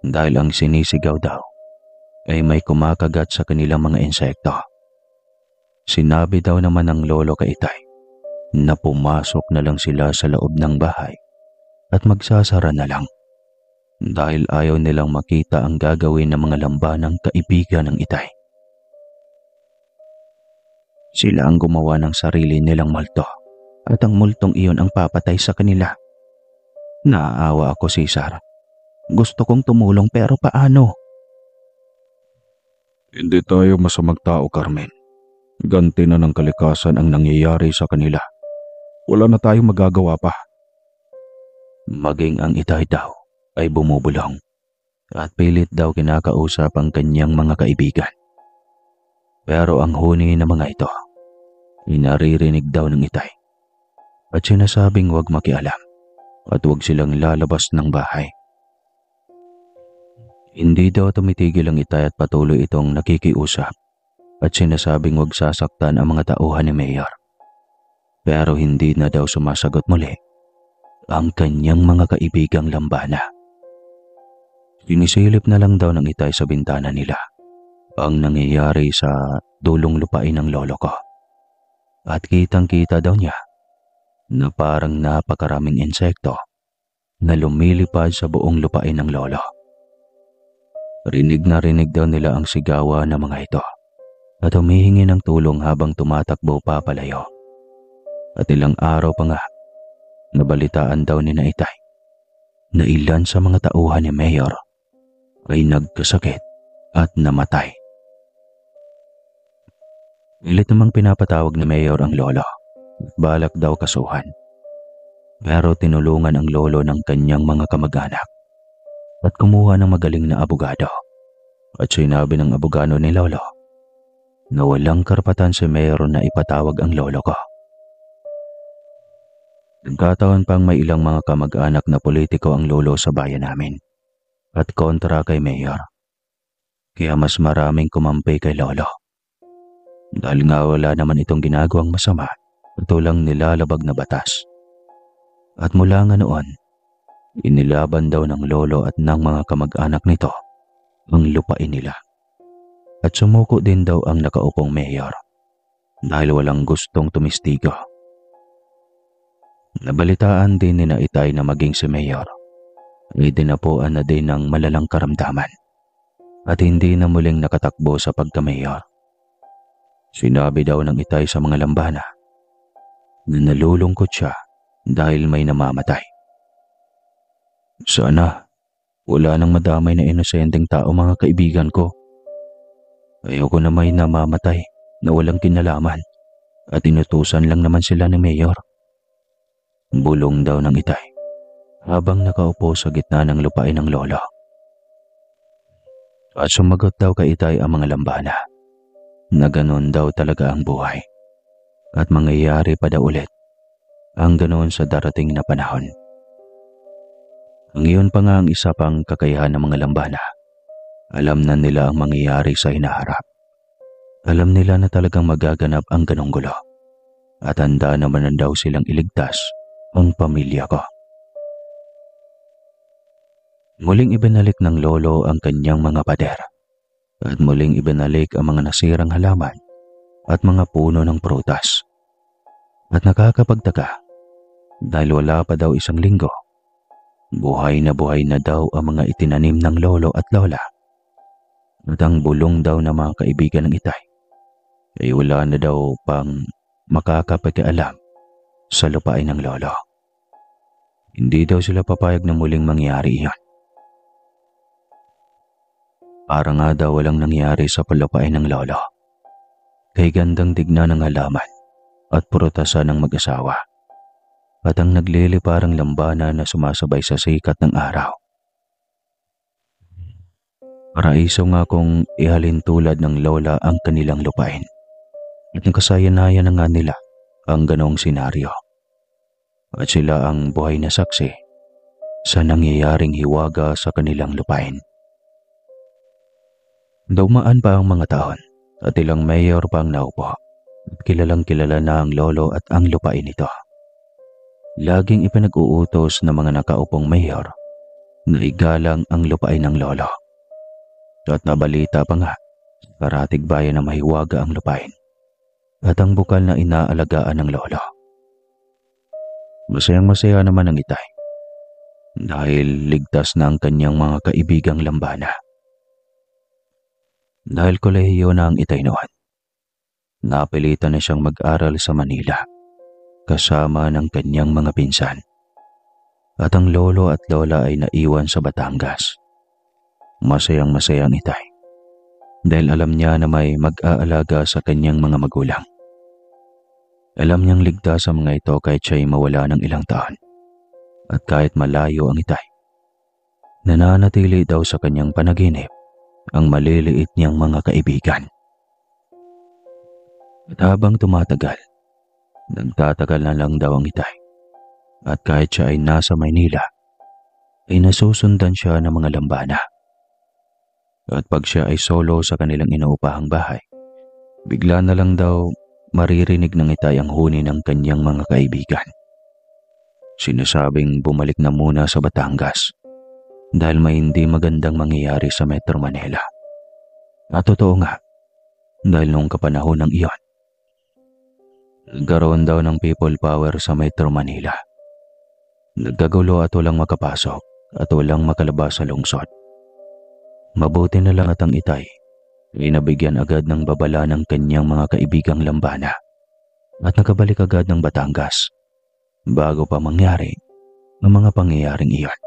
Dahil ang sinisigaw daw ay may kumakagat sa kanilang mga insekto. Sinabi daw naman ng lolo kay Itay na pumasok na lang sila sa loob ng bahay at magsasara na lang dahil ayaw nilang makita ang gagawin ng mga lambanang kaibigan ng Itay. Sila ang gumawa ng sarili nilang multo at ang multong iyon ang papatay sa kanila. Naaawa ako, Cesar. Gusto kong tumulong pero paano? Hindi tayo masamang tao, Carmen. Ganti na ng kalikasan ang nangyayari sa kanila. Wala na tayong magagawa pa. Maging ang Itay daw ay bumubulong at pilit daw kinakausap ang kanyang mga kaibigan. Pero ang huni ng mga ito, inaririnig daw ng Itay at sinasabing huwag makialam at huwag silang lalabas ng bahay. Hindi daw tumitigil ang Itay at patuloy itong nakikiusap at sinasabing huwag sasaktan ang mga tauhan ni mayor. Pero hindi na daw sumasagot muli ang kanyang mga kaibigang lambana. Sinisilip na lang daw ng Itay sa bintana nila ang nangyayari sa dulong lupain ng lolo ko. At kitang-kita daw niya na parang napakaraming insekto na lumilipad sa buong lupain ng lolo. Rinig na rinig daw nila ang sigawan ng mga ito at humihingi ng tulong habang tumatakbo papalayo. At ilang araw pa nga, nabalitaan daw ni na Itay na ilan sa mga tauhan ni mayor ay nagkasakit at namatay. Pilit namang pinapatawag ni mayor ang lolo at balak daw kasuhan. Pero tinulungan ang lolo ng kanyang mga kamag-anak at kumuha ng magaling na abogado. At sinabi ng abogado ni lolo na walang karapatan si mayor na ipatawag ang lolo ko. Nagkataon pang may ilang mga kamag-anak na politiko ang lolo sa bayan namin at kontra kay mayor. Kaya mas maraming kumampi kay lolo. Dahil nga wala naman itong ginagawang masama at walang nilalabag na batas. At mula nga noon Inilaban daw ng lolo at ng mga kamag-anak nito ang lupain nila. At sumuko din daw ang nakaupong mayor dahil walang gustong tumistigo. Nabalitaan din ni na Itay na maging si mayor ay dinapuan na din ng malalang karamdaman at hindi na muling nakatakbo sa pagka-mayor. Sinabi daw ng Itay sa mga lambana na nalulungkot siya dahil may namamatay. Sana wala nang madamay na inosenteng tao mga kaibigan ko. Ayoko na may namamatay na walang kinalaman at inutusan lang naman sila ni mayor. Bulong daw ng Itay habang nakaupo sa gitna ng lupain ng lolo. At sumagot daw kay Itay ang mga lambana na ganon daw talaga ang buhay at mangyayari pa daw ulit ang ganon sa darating na panahon. Ang iyon pa nga ang isa pang kakayahan ng mga lambana. Alam na nila ang mangyayari sa hinaharap. Alam nila na talagang magaganap ang ganong gulo at handa naman na daw silang iligtas ang pamilya ko. Muling ibinalik ng lolo ang kanyang mga pader at muling ibinalik ang mga nasirang halaman at mga puno ng prutas. At nakakapagtaka dahil wala pa daw isang linggo, buhay na daw ang mga itinanim ng lolo at lola. At ang bulong daw ng mga kaibigan ng Itay ay wala na daw pang makakapakialam sa lupain ng lolo. Hindi daw sila papayag na muling mangyari iyon. Para nga daw walang nangyari sa palupain ng lolo. Kay gandang tignan ng halaman at prutasan ng mag-asawa. At ang nagliliparang lambana na sumasabay sa sikat ng araw. Paraiso nga kung ihalin tulad ng lola ang kanilang lupain. At nakasayanayan na nga nila ang ganong senaryo. At sila ang buhay na saksi sa nangyayaring hiwaga sa kanilang lupain. Dumaan pa ang mga taon at ilang mayor pa ang naupo. At kilalang kilala na ang lolo at ang lupain nito. Laging ipinag-uutos ng mga nakaupong mayor na igalang ang lupain ng lolo. At nabalita pa nga sa karatig bayan na mahiwaga ang lupain at ang bukal na inaalagaan ng lolo. Masayang-masaya naman ang Itay dahil ligtas na ang kanyang mga kaibigang lambana. Dahil kolehiyo na ang Itay noon, napilitan na siyang mag-aral sa Manila kasama ng kanyang mga pinsan. At ang lolo at lola ay naiwan sa Batangas. Masayang-masaya ang Itay dahil alam niya na may mag-aalaga sa kanyang mga magulang. Alam niyang ligtas ang mga ito kahit siya'y mawala ng ilang taon. At kahit malayo ang Itay, nananatili daw sa kanyang panaginip ang maliliit niyang mga kaibigan. At habang tumatagal, nagtatagal na lang daw ang Itay. At kahit siya ay nasa Maynila, ay nasusundan siya ng mga lambana. At pag siya ay solo sa kanilang inuupahang bahay, bigla na lang daw maririnig ng Itay ang huni ng kanyang mga kaibigan. Sinasabing bumalik na muna sa Batangas dahil may hindi magandang mangyayari sa Metro Manila. At totoo nga, dahil noong kapanahon ng iyon, nagkaroon daw ng people power sa Metro Manila. Nagkagulo at walang makapasok at walang makalabas sa lungsod. Mabuti na lang at ang Itay ay nabigyan agad ng babala ng kanyang mga kaibigang lambana at nakabalik agad ng Batangas bago pa mangyari ang mga pangyayaring iyon.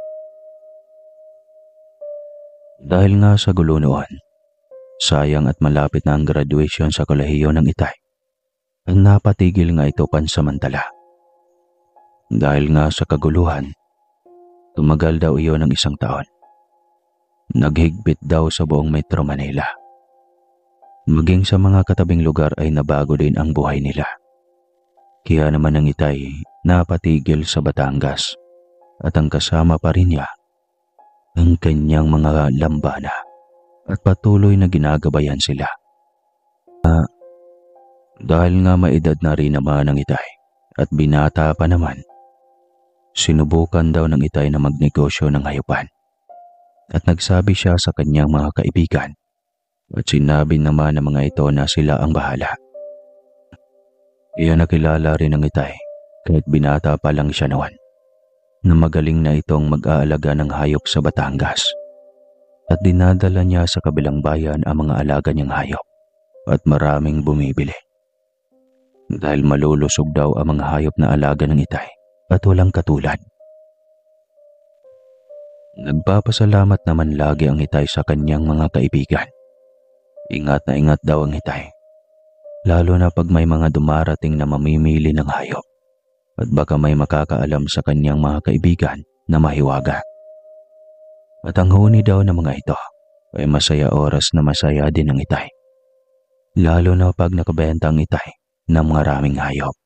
Dahil nga sa gulo noon, sayang at malapit na ang graduation sa kolehiyo ng Itay, ang napatigil nga ito pansamantala. Dahil nga sa kaguluhan, tumagal daw iyon ng 1 taon. Naghigpit daw sa buong Metro Manila. Maging sa mga katabing lugar ay nabago din ang buhay nila. Kaya naman ang Itay napatigil sa Batangas at ang kasama pa rin niya ang kanyang mga lambana at patuloy na ginagabayan sila. Dahil nga maedad na rin naman ang Itay at binata pa naman, Sinubukan daw ng Itay na magnegosyo ng hayupan at nagsabi siya sa kanyang mga kaibigan at sinabi naman ng mga ito na sila ang bahala. Iyan nakilala rin ng Itay kahit binata pa lang siya noon na magaling na itong mag-aalaga ng hayop sa Batangas at dinadala niya sa kabilang bayan ang mga alaga niyang hayop at maraming bumibili. Dahil malulusog daw ang mga hayop na alaga ng Itay at walang katulad. Nagpapasalamat naman lagi ang Itay sa kanyang mga kaibigan. Ingat na ingat daw ang Itay, lalo na pag may mga dumarating na mamimili ng hayop at baka may makakaalam sa kanyang mga kaibigan na mahiwaga. At ang huni daw ng mga ito ay masaya oras na masaya din ang Itay, lalo na pag nakabenta ang Itay ng maraming hayop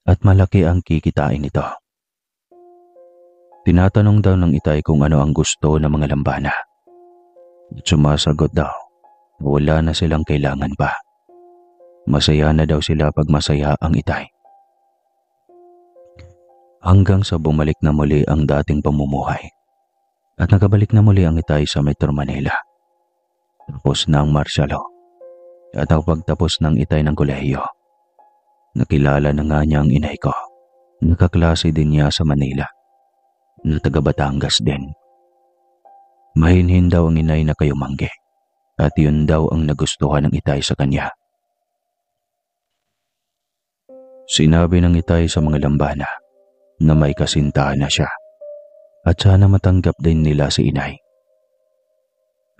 at malaki ang kikitain nito. Tinatanong daw ng Itay kung ano ang gusto ng mga lambana. At sumasagot daw na wala na silang kailangan pa. Masaya na daw sila pag masaya ang Itay. Hanggang sa bumalik na muli ang dating pamumuhay at nakabalik na muli ang Itay sa Metro Manila. Tapos na ang martial law at ang pagtapos ng Itay ng kolehiyo. Nakilala na nga niya ang inay ko. Nakaklase din niya sa Manila na taga Batangas din. Mahinhin daw ang inay na kayumangge at yun daw ang nagustuhan ng Itay sa kanya. Sinabi ng Itay sa mga lambana na may kasintahan na siya at sana matanggap din nila si inay.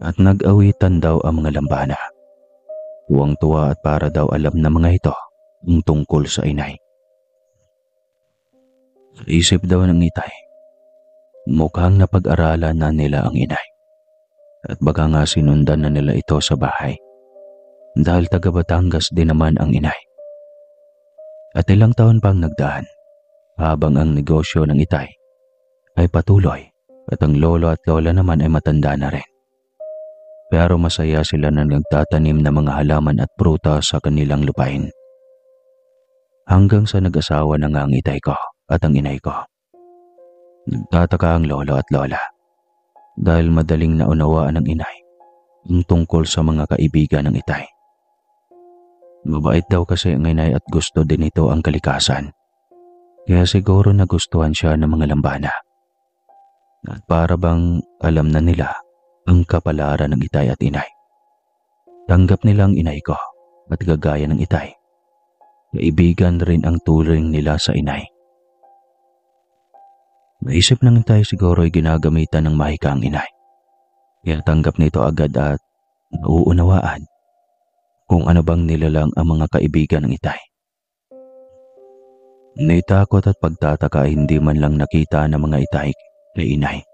At nag-awitan daw ang mga lambana. Tuwang-tuwa at para daw alam na mga ito ang tungkol sa inay. Sa isip daw ng Itay, mukhang napag-aralan na nila ang inay at baka nga sinundan na nila ito sa bahay dahil taga Batangas din naman ang inay. At ilang taon pang nagdaan habang ang negosyo ng Itay ay patuloy at ang lolo at lola naman ay matanda na rin. Pero masaya sila na nagtatanim ng mga halaman at prutas sa kanilang lupain. Hanggang sa nag-asawa na nga ang Itay ko at ang inay ko. Nagtataka ang lolo at lola dahil madaling naunawaan ng inay ang tungkol sa mga kaibigan ng Itay. Mabait daw kasi ang inay at gusto din ito ang kalikasan. Kaya siguro nagustuhan siya ng mga lambana. At para bang alam na nila ang kapalaran ng Itay at inay. Tanggap nila ang inay ko at gagaya ng Itay. Kaibigan rin ang turing nila sa inay. Naisip ng Itay siguro ay ginagamitan ng mahika ang inay. Kaya tanggap nito agad at nauunawaan kung ano bang nilalang ang mga kaibigan ng Itay. Naitakot at pagtataka ay hindi man lang nakita ng mga Itay kay inay.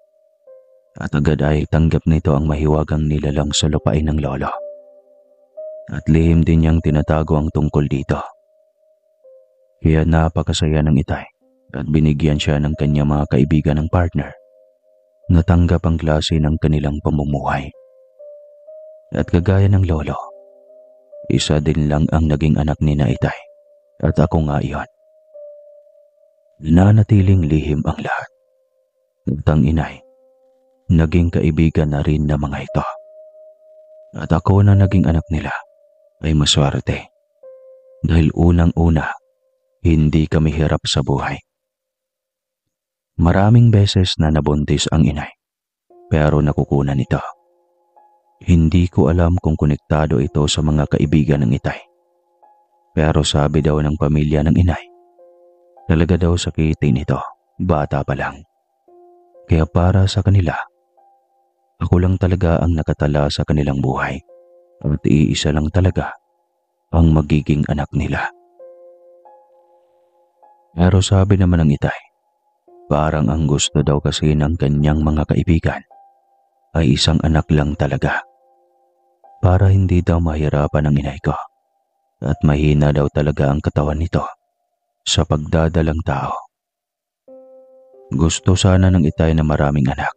At agad ay tanggap nito ang mahiwagang nilalang sa lupain ng lolo. At lihim din niyang tinatago ang tungkol dito. Kaya napakasaya ng Itay at binigyan siya ng kanyang mga kaibigan ng partner na tanggap ang klase ng kanilang pamumuhay. At kagaya ng lolo, isa din lang ang naging anak ni na Itay at ako nga iyon. Nanatiling lihim ang lahat. At ang inay, naging kaibigan na rin ng mga ito. At ako na naging anak nila ay maswerte. Dahil unang-una, hindi kami hirap sa buhay. Maraming beses na nabuntis ang inay, pero nakukunan ito. Hindi ko alam kung konektado ito sa mga kaibigan ng Itay. Pero sabi daw ng pamilya ng inay, talaga daw sakitin ito, bata pa lang. Kaya para sa kanila, ako lang talaga ang nakatala sa kanilang buhay at iisa lang talaga ang magiging anak nila. Pero sabi naman ng Itay, parang ang gusto daw kasi ng kanyang mga kaibigan ay isang anak lang talaga. Para hindi daw mahirapan ang inay ko at mahina daw talaga ang katawan nito sa pagdadalang tao. Gusto sana ng Itay na maraming anak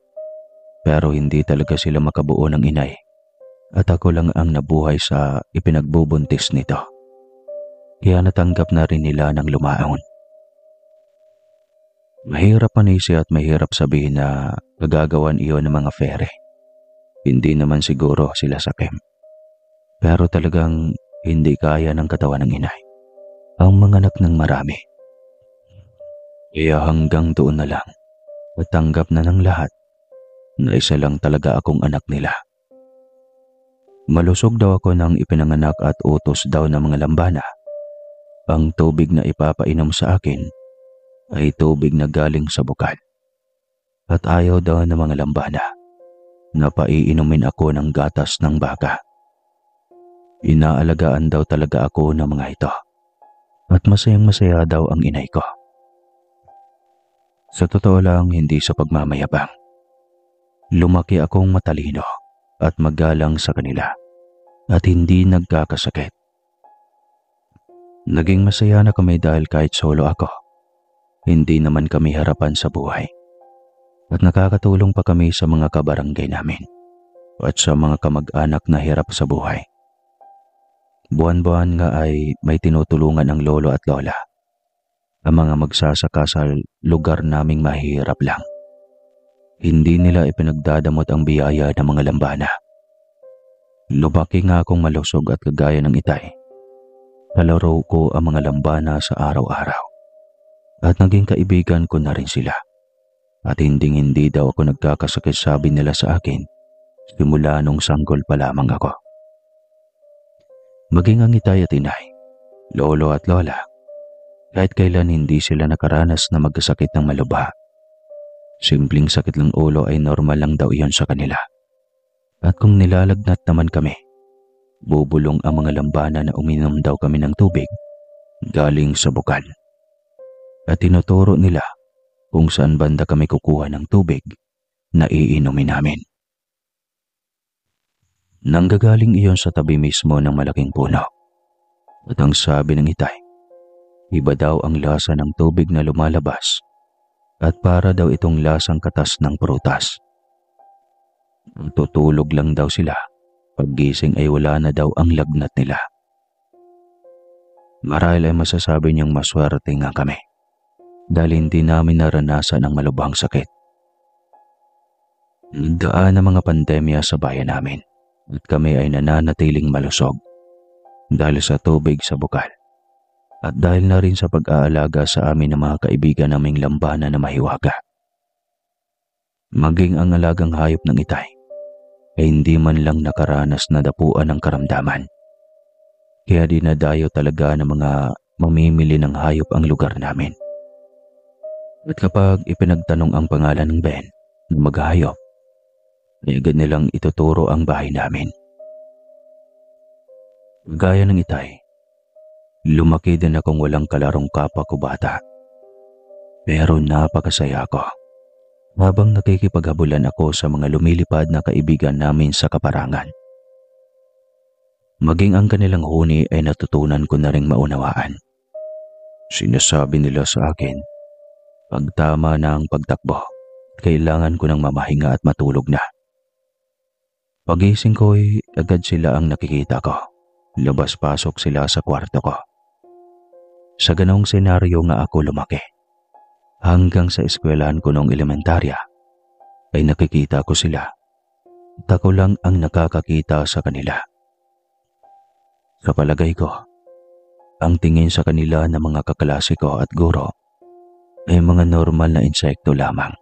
pero hindi talaga sila makabuo ng inay at ako lang ang nabuhay sa ipinagbubuntis nito. Kaya natanggap na rin nila ng lumaon. Mahirap manisi at mahirap sabihin na kagagawan iyon ng mga fere. Hindi naman siguro sila sakim. Pero talagang hindi kaya ng katawan ng inay ang manganak ng marami. Kaya hanggang doon na lang, natanggap na ng lahat na isa lang talaga akong anak nila. Malusog daw ako nang ipinanganak at utos daw ng mga lambana. Ang tubig na ipapainom sa akin ay tubig na galing sa bukal. At ayaw daw ng mga lambana na paiinumin ako ng gatas ng baka. Inaalagaan daw talaga ako ng mga ito. At masayang-masaya daw ang inay ko. Sa totoo lang, hindi sa pagmamayabang. Lumaki akong matalino at magalang sa kanila at hindi nagkakasakit. Naging masaya na kami dahil kahit solo ako, hindi naman kami harapan sa buhay. At nakakatulong pa kami sa mga kabarangay namin at sa mga kamag-anak na hirap sa buhay. Buwan-buwan nga ay may tinutulungan ang lolo at lola, ang mga magsasaka sa lugar naming mahirap lang. Hindi nila ipinagdadamot ang biyaya ng mga lambana. Lumaki nga akong malusog at kagaya ng itay. Kalaro ko ang mga lambana sa araw-araw. At naging kaibigan ko na rin sila. At hindi daw ako nagkakasakit, sabi nila sa akin simula nung sanggol pa lamang ako. Maging ang itay at inay, lolo at lola, kahit kailan hindi sila nakaranas na magkasakit ng malubha. Simpleng sakit ng ulo ay normal lang daw iyon sa kanila. At kung nilalagnat naman kami, bubulong ang mga lambana na uminom daw kami ng tubig galing sa bukal. At tinuturo nila kung saan banda kami kukuha ng tubig na iinumin namin. Nanggagaling iyon sa tabi mismo ng malaking puno. At ang sabi ng itay, iba daw ang lasa ng tubig na lumalabas at para daw itong lasang katas ng prutas. Tutulog lang daw sila, paggising ay wala na daw ang lagnat nila. Marahil ay masasabi niyang maswerte nga kami dahil hindi namin naranasan ang malubhang sakit. Nagdaan ang mga pandemya sa bayan namin at kami ay nananatiling malusog dahil sa tubig sa bukal at dahil na rin sa pag-aalaga sa amin ng mga kaibigan naming lambana na mahiwaga. Maging ang alagang hayop ng itay ay hindi man lang nakaranas na dapuan ng karamdaman. Kaya dinadayo talaga ng mga mamimili ng hayop ang lugar namin. At kapag ipinagtanong ang pangalan ng Ben na maghayop, ay agad nilang ituturo ang bahay namin. Gaya ng itay, lumaki din akong walang kalarong kapwa ko bata. Pero napakasaya ko habang nakikipaghabulan ako sa mga lumilipad na kaibigan namin sa kaparangan. Maging ang kanilang huni ay natutunan ko na ring maunawaan. Sinasabi nila sa akin, pag tama na ang pagtakbo, kailangan ko ng mamahinga at matulog na. Pagising ko ay agad sila ang nakikita ko. Labas-pasok sila sa kwarto ko. Sa ganong senaryo nga ako lumaki. Hanggang sa eskwelahan ko noong elementarya, ay nakikita ko sila. At ako lang ang nakakakita sa kanila. Sa palagay ko, ang tingin sa kanila ng mga kaklase ko at guro ay mga normal na insekto lamang.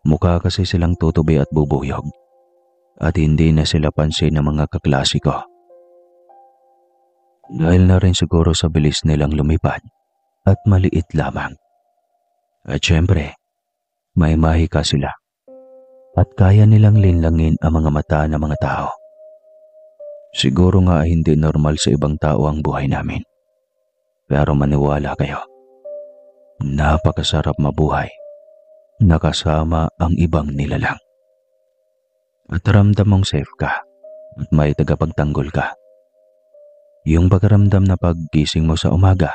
Mukha kasi silang tutubi at bubuyog at hindi na sila pansin ng mga kaklase ko. Dahil na rin siguro sa bilis nilang lumipad at maliit lamang. At syempre, may mahika sila at kaya nilang linlangin ang mga mata ng mga tao. Siguro nga hindi normal sa ibang tao ang buhay namin. Pero maniwala kayo, napakasarap mabuhay, nakasama ang ibang nilalang. At ramdam mong safe ka at may tagapagtanggol ka. Yung pagkaramdam na paggising mo sa umaga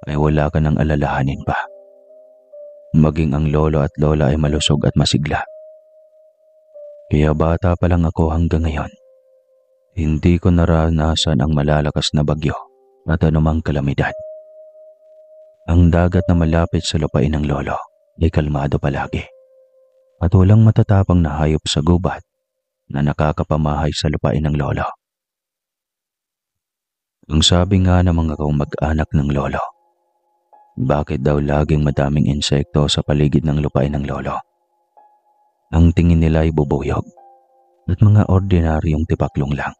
ay wala ka ng alalahanin pa. Maging ang lolo at lola ay malusog at masigla. Kaya bata pa lang ako hanggang ngayon, hindi ko naranasan ang malalakas na bagyo at anumang kalamidad. Ang dagat na malapit sa lupain ng lolo ay kalmado palagi at walang matatapang na hayop sa gubat na nakakapamahay sa lupain ng lolo. Ang sabi nga ng mga kamag-anak ng lolo, bakit daw laging madaming insekto sa paligid ng lupain ng lolo? Ang tingin nila ay bubuyog at mga ordinaryong tipaklong lang,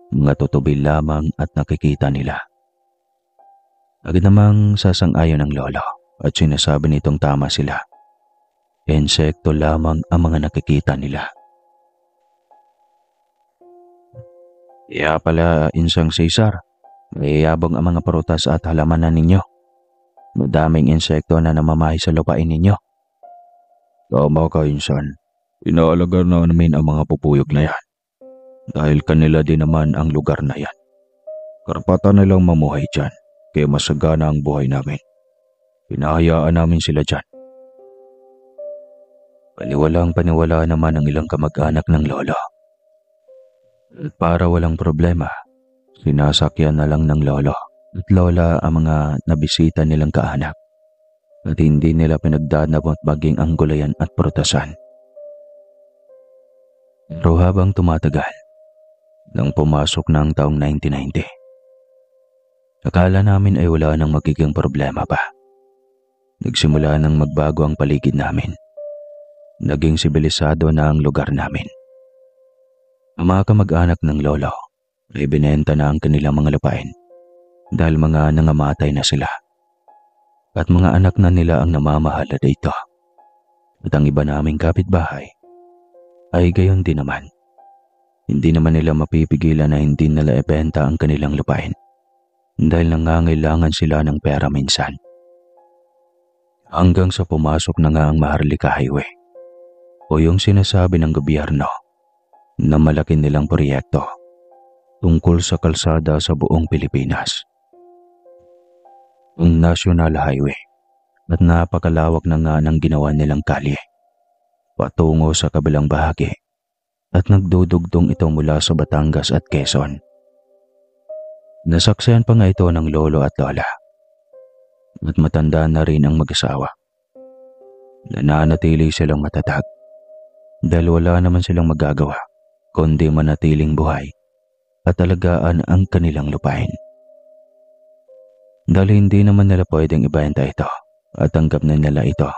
mga tutubil lamang at nakikita nila. Agad namang sasang-ayon ng lolo at sinasabi nitong tama sila. Insekto lamang ang mga nakikita nila. Kaya pala, Insang Cesar, mayayabong ang mga prutas at halamanan ninyo. Madaming insekto na namamahay sa lupain ninyo. Tama ka, Insan. Inaalagaan na namin ang mga pupuyog na yan. Dahil kanila din naman ang lugar na yan. Karapatan nilang mamuhay dyan, kaya masagana ang buhay namin. Pinahayaan namin sila dyan. Paniwalang-paniwala naman ang ilang kamag-anak ng lolo. At para walang problema, sinasakyan na lang ng lolo at lola ang mga nabisita nilang kaanak at hindi nila pinagdadamot maging ang gulayan at prutasan. Pero habang tumatagal, nang pumasok na ang taong 1990, akala namin ay wala nang magiging problema pa. Nagsimula nang magbago ang paligid namin. Naging sibilisado na ang lugar namin. Ang mga kamag-anak ng lolo ay binenta na ang kanilang mga lupain dahil mga nangamatay na sila. At mga anak na nila ang namamahala dito. At ang iba naming kapitbahay ay gayon din naman. Hindi naman nila mapipigilan na hindi nila ibenta ang kanilang lupain dahil nangangailangan sila ng pera minsan. Hanggang sa pumasok na nga ang Maharlika Highway o yung sinasabi ng gobyerno na malaki nilang proyekto tungkol sa kalsada sa buong Pilipinas. Ang National Highway at napakalawak na nga ng ginawa nilang kalye patungo sa kabilang bahagi at nagdudugtong ito mula sa Batangas at Quezon. Nasaksihan pa nga ito ng lolo at lola at matanda na rin ang mag-asawa. Nananatili silang matatag dahil wala naman silang magagawa kundi manatiling buhay at alagaan ang kanilang lupain. Dahil hindi naman nila pwedeng ibenta ito at tanggap na nila ito.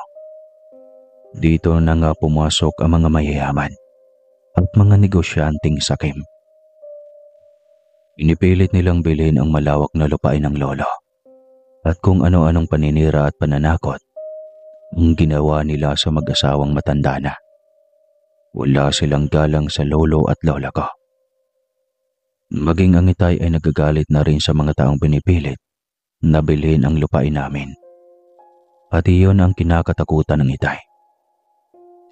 Dito na nga pumasok ang mga mayayaman at mga negosyanteng sakim. Inipilit nilang bilhin ang malawak na lupain ng lolo at kung ano-anong paninira at pananakot ang ginawa nila sa mag-asawang matanda na. Wala silang galang sa lolo at lola ko. Maging ang itay ay nagagalit na rin sa mga taong pinipilit na bilhin ang lupain namin. At iyon ang kinakatakutan ng itay.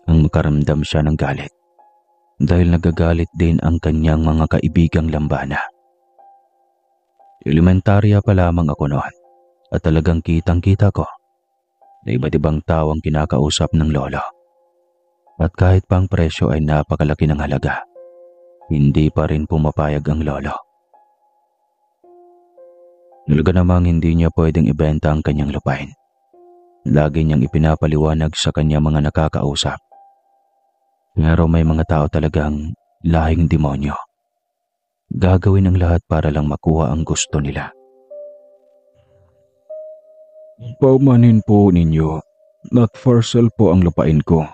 Ang makaramdam siya ng galit dahil nagagalit din ang kanyang mga kaibigang lambana. Elementarya pa lamang ako noon at talagang kitang-kita ko na iba't ibang tao ang kinakausap ng lolo. At kahit pang presyo ay napakalaki ng halaga, hindi pa rin pumapayag ang lolo. Talaga namang hindi niya pwedeng ibenta ang kanyang lupain. Lagi niyang ipinapaliwanag sa kanya mga nakakausap. Pero may mga tao talagang lahing demonyo. Gagawin ang lahat para lang makuha ang gusto nila. Paumanin po ninyo, not for sale po ang lupain ko.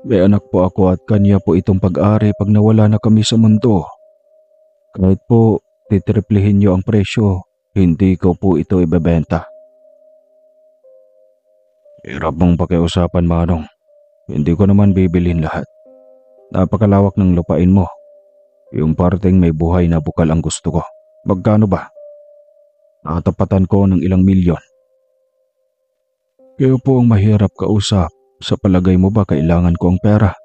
May anak po ako at kanya po itong pag-ari pag nawala na kami sa mundo. Kahit po titriplihin niyo ang presyo, hindi ko po ito ibebenta. Hirap mong pakiusapan, Manong. Hindi ko naman bibilin lahat. Napakalawak ng lupain mo. Yung parteng may buhay na bukal ang gusto ko. Magkano ba? Nakatapatan ko ng ilang milyon. Kayo po ang mahirap kausap. Sa palagay mo ba kailangan ko ang pera?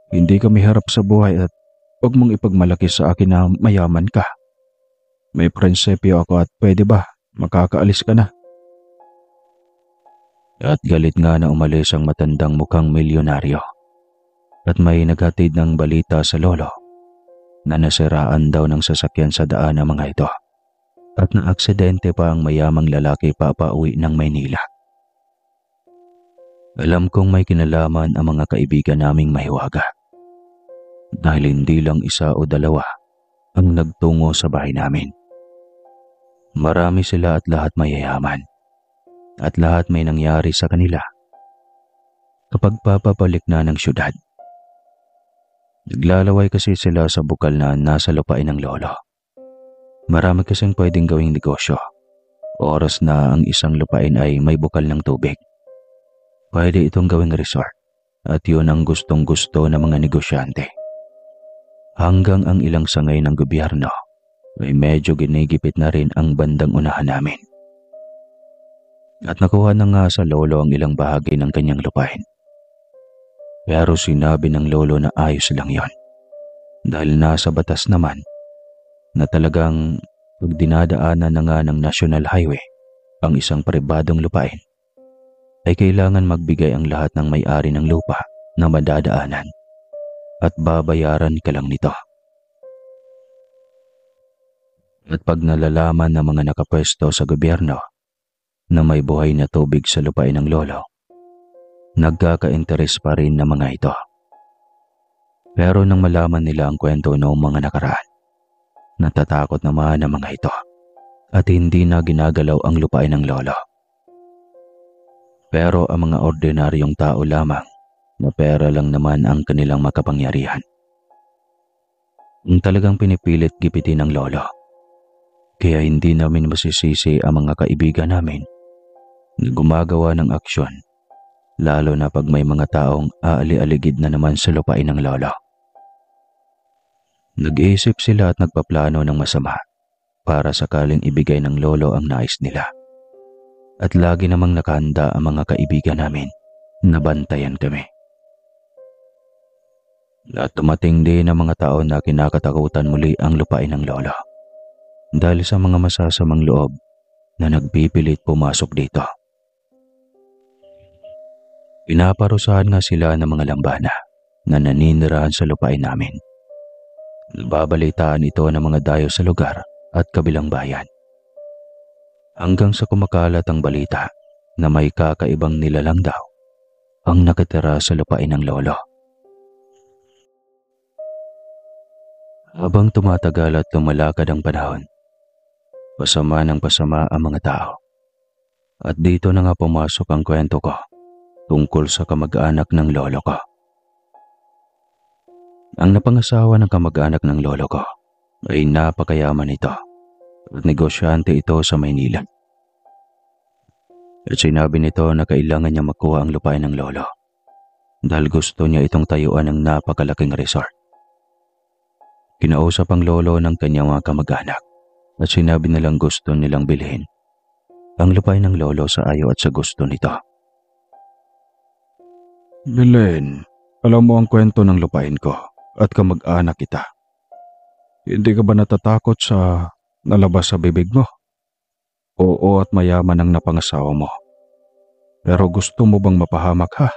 Hindi kami harap sa buhay at huwag mong ipagmalaki sa akin na mayaman ka. May prinsipyo ako at pwede ba? Makakaalis ka na. At galit nga na umalis ang matandang mukhang milyonaryo. At may naghatid ng balita sa lolo na nasiraan daw ng sasakyan sa daan ang mga ito. at naaksidente pa ang mayamang lalaki papauwi ng Maynila. Alam kong may kinalaman ang mga kaibigan naming mahiwaga dahil hindi lang isa o dalawa ang nagtungo sa bahay namin. Marami sila at lahat mayayaman at lahat may nangyari sa kanila kapag papabalik na ng syudad. Naglalaway kasi sila sa bukal na nasa lupain ng lolo. Marami kasing pwedeng gawing negosyo. Oras na ang isang lupain ay may bukal ng tubig. Pwede itong gawing resort at yun ang gustong-gusto ng mga negosyante. Hanggang ang ilang sangay ng gobyerno ay medyo ginigipit na rin ang bandang unahan namin. At nakuha na nga sa lolo ang ilang bahagi ng kanyang lupain. Pero sinabi ng lolo na ayos lang yon dahil nasa batas naman na talagang pag dinadaanan na nga ng National Highway ang isang pribadong lupain, ay kailangan magbigay ang lahat ng may-ari ng lupa na madadaanan at babayaran ka lang nito. At pag nalalaman ng mga nakapwesto sa gobyerno na may buhay na tubig sa lupain ng lolo, nagkaka-interes pa rin ng mga ito. Pero nang malaman nila ang kwento noong mga nakaraan, natatakot naman ang mga ito at hindi na ginagalaw ang lupain ng lolo. Pero ang mga ordinaryong tao lamang na pera lang naman ang kanilang makapangyarihan ang talagang pinipilit gipitin ng lolo. Kaya hindi namin masisisi ang mga kaibigan namin na gumagawa ng aksyon, lalo na pag may mga taong aali-aligid na naman sa lupain ng lolo. Nag-iisip sila at nagpaplano ng masama para sakaling ibigay ng lolo ang nais nila. At lagi namang nakahanda ang mga kaibigan namin na bantayan kami. At tumating din ang mga tao na kinakatakutan muli ang lupain ng lolo dahil sa mga masasamang loob na nagpipilit pumasok dito. Pinaparusahan nga sila ng mga lambana na naninirahan sa lupain namin. Nababalitaan ito ng mga dayo sa lugar at kabilang bayan. Hanggang sa kumakalat ang balita na may kakaibang nilalang daw ang nakatira sa lupain ng lolo. Habang tumatagal at lumalakad ang panahon, pasama ng pasama ang mga tao. At dito na nga pumasok ang kwento ko tungkol sa kamag-anak ng lolo ko. Ang napangasawa ng kamag-anak ng lolo ko ay napakayaman ito at negosyante ito sa Maynila. At sinabi nito na kailangan niya makuha ang lupain ng lolo dahil gusto niya itong tayuan ng napakalaking resort. Kinausap ang lolo ng kanyang mga kamag-anak at sinabi nilang gusto nilang bilhin ang lupain ng lolo sa ayaw at sa gusto nito. Belen, alam mo ang kwento ng lupain ko at kamag-anak kita. Hindi ka ba natatakot sa nalabas sa bibig mo? Oo, at mayaman ang napangasawa mo. Pero gusto mo bang mapahamak ha?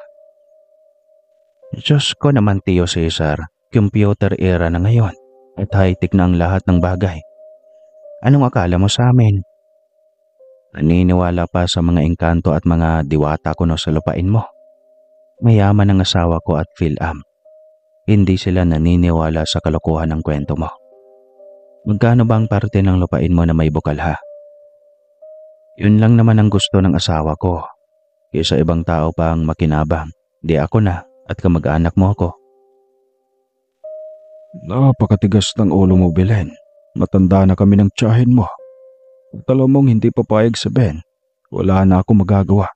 Diyos ko naman, Tio Cesar, computer era na ngayon at high-tech na ang lahat ng bagay. Anong akala mo sa amin? Naniniwala pa sa mga engkanto at mga diwata ko no sa lupain mo. Mayaman ang asawa ko at Phil-Am. Hindi sila naniniwala sa kalokohan ng kwento mo. Magkano ba ang parte ng lupain mo na may bukal ha? Yun lang naman ang gusto ng asawa ko. Isa ibang tao pa ang makinabang. Di ako na at kamag-anak mo ako. Napakatigas ng ulo mo, Belen. Matanda na kami ng tiyahin mo. At alam mong hindi papayag si Ben. Wala na ako magagawa.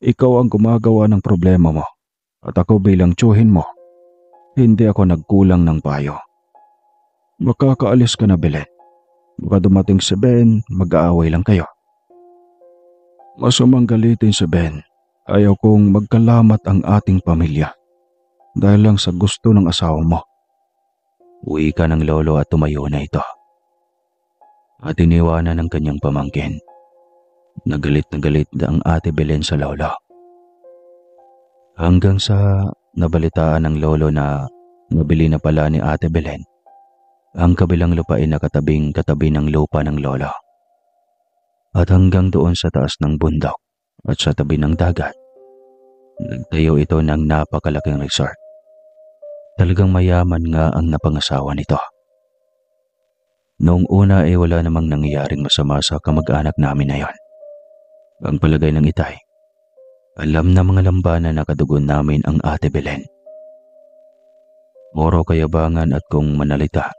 Ikaw ang gumagawa ng problema mo. At ako bilang tiyuhin mo. Hindi ako nagkulang ng payo. Makakaalis ka na, Belen. Baka dumating si Ben, mag-aaway lang kayo. Masamang galitin si Ben. Ayaw kong magkalamat ang ating pamilya. Dahil lang sa gusto ng asawa mo. Uwi ka ng lolo at tumayo na ito. At iniwanan ng kanyang pamangkin. Nagalit na galit ang ate Belen sa lolo. Hanggang sa nabalitaan ng lolo na nabili na pala ni ate Belen Ang kabilang lupain na katabing-katabi ng lupa ng lolo. At hanggang doon sa taas ng bundok at sa tabi ng dagat, nagtayo ito ng napakalaking resort. Talagang mayaman nga ang napangasawa nito. Noong una ay wala namang nangyayaring masama sa kamag-anak namin na yon. Ang palagay ng itay, alam na mga lambanan na kadugon namin ang Ate Belen. Moro kayabangan at kung manalita,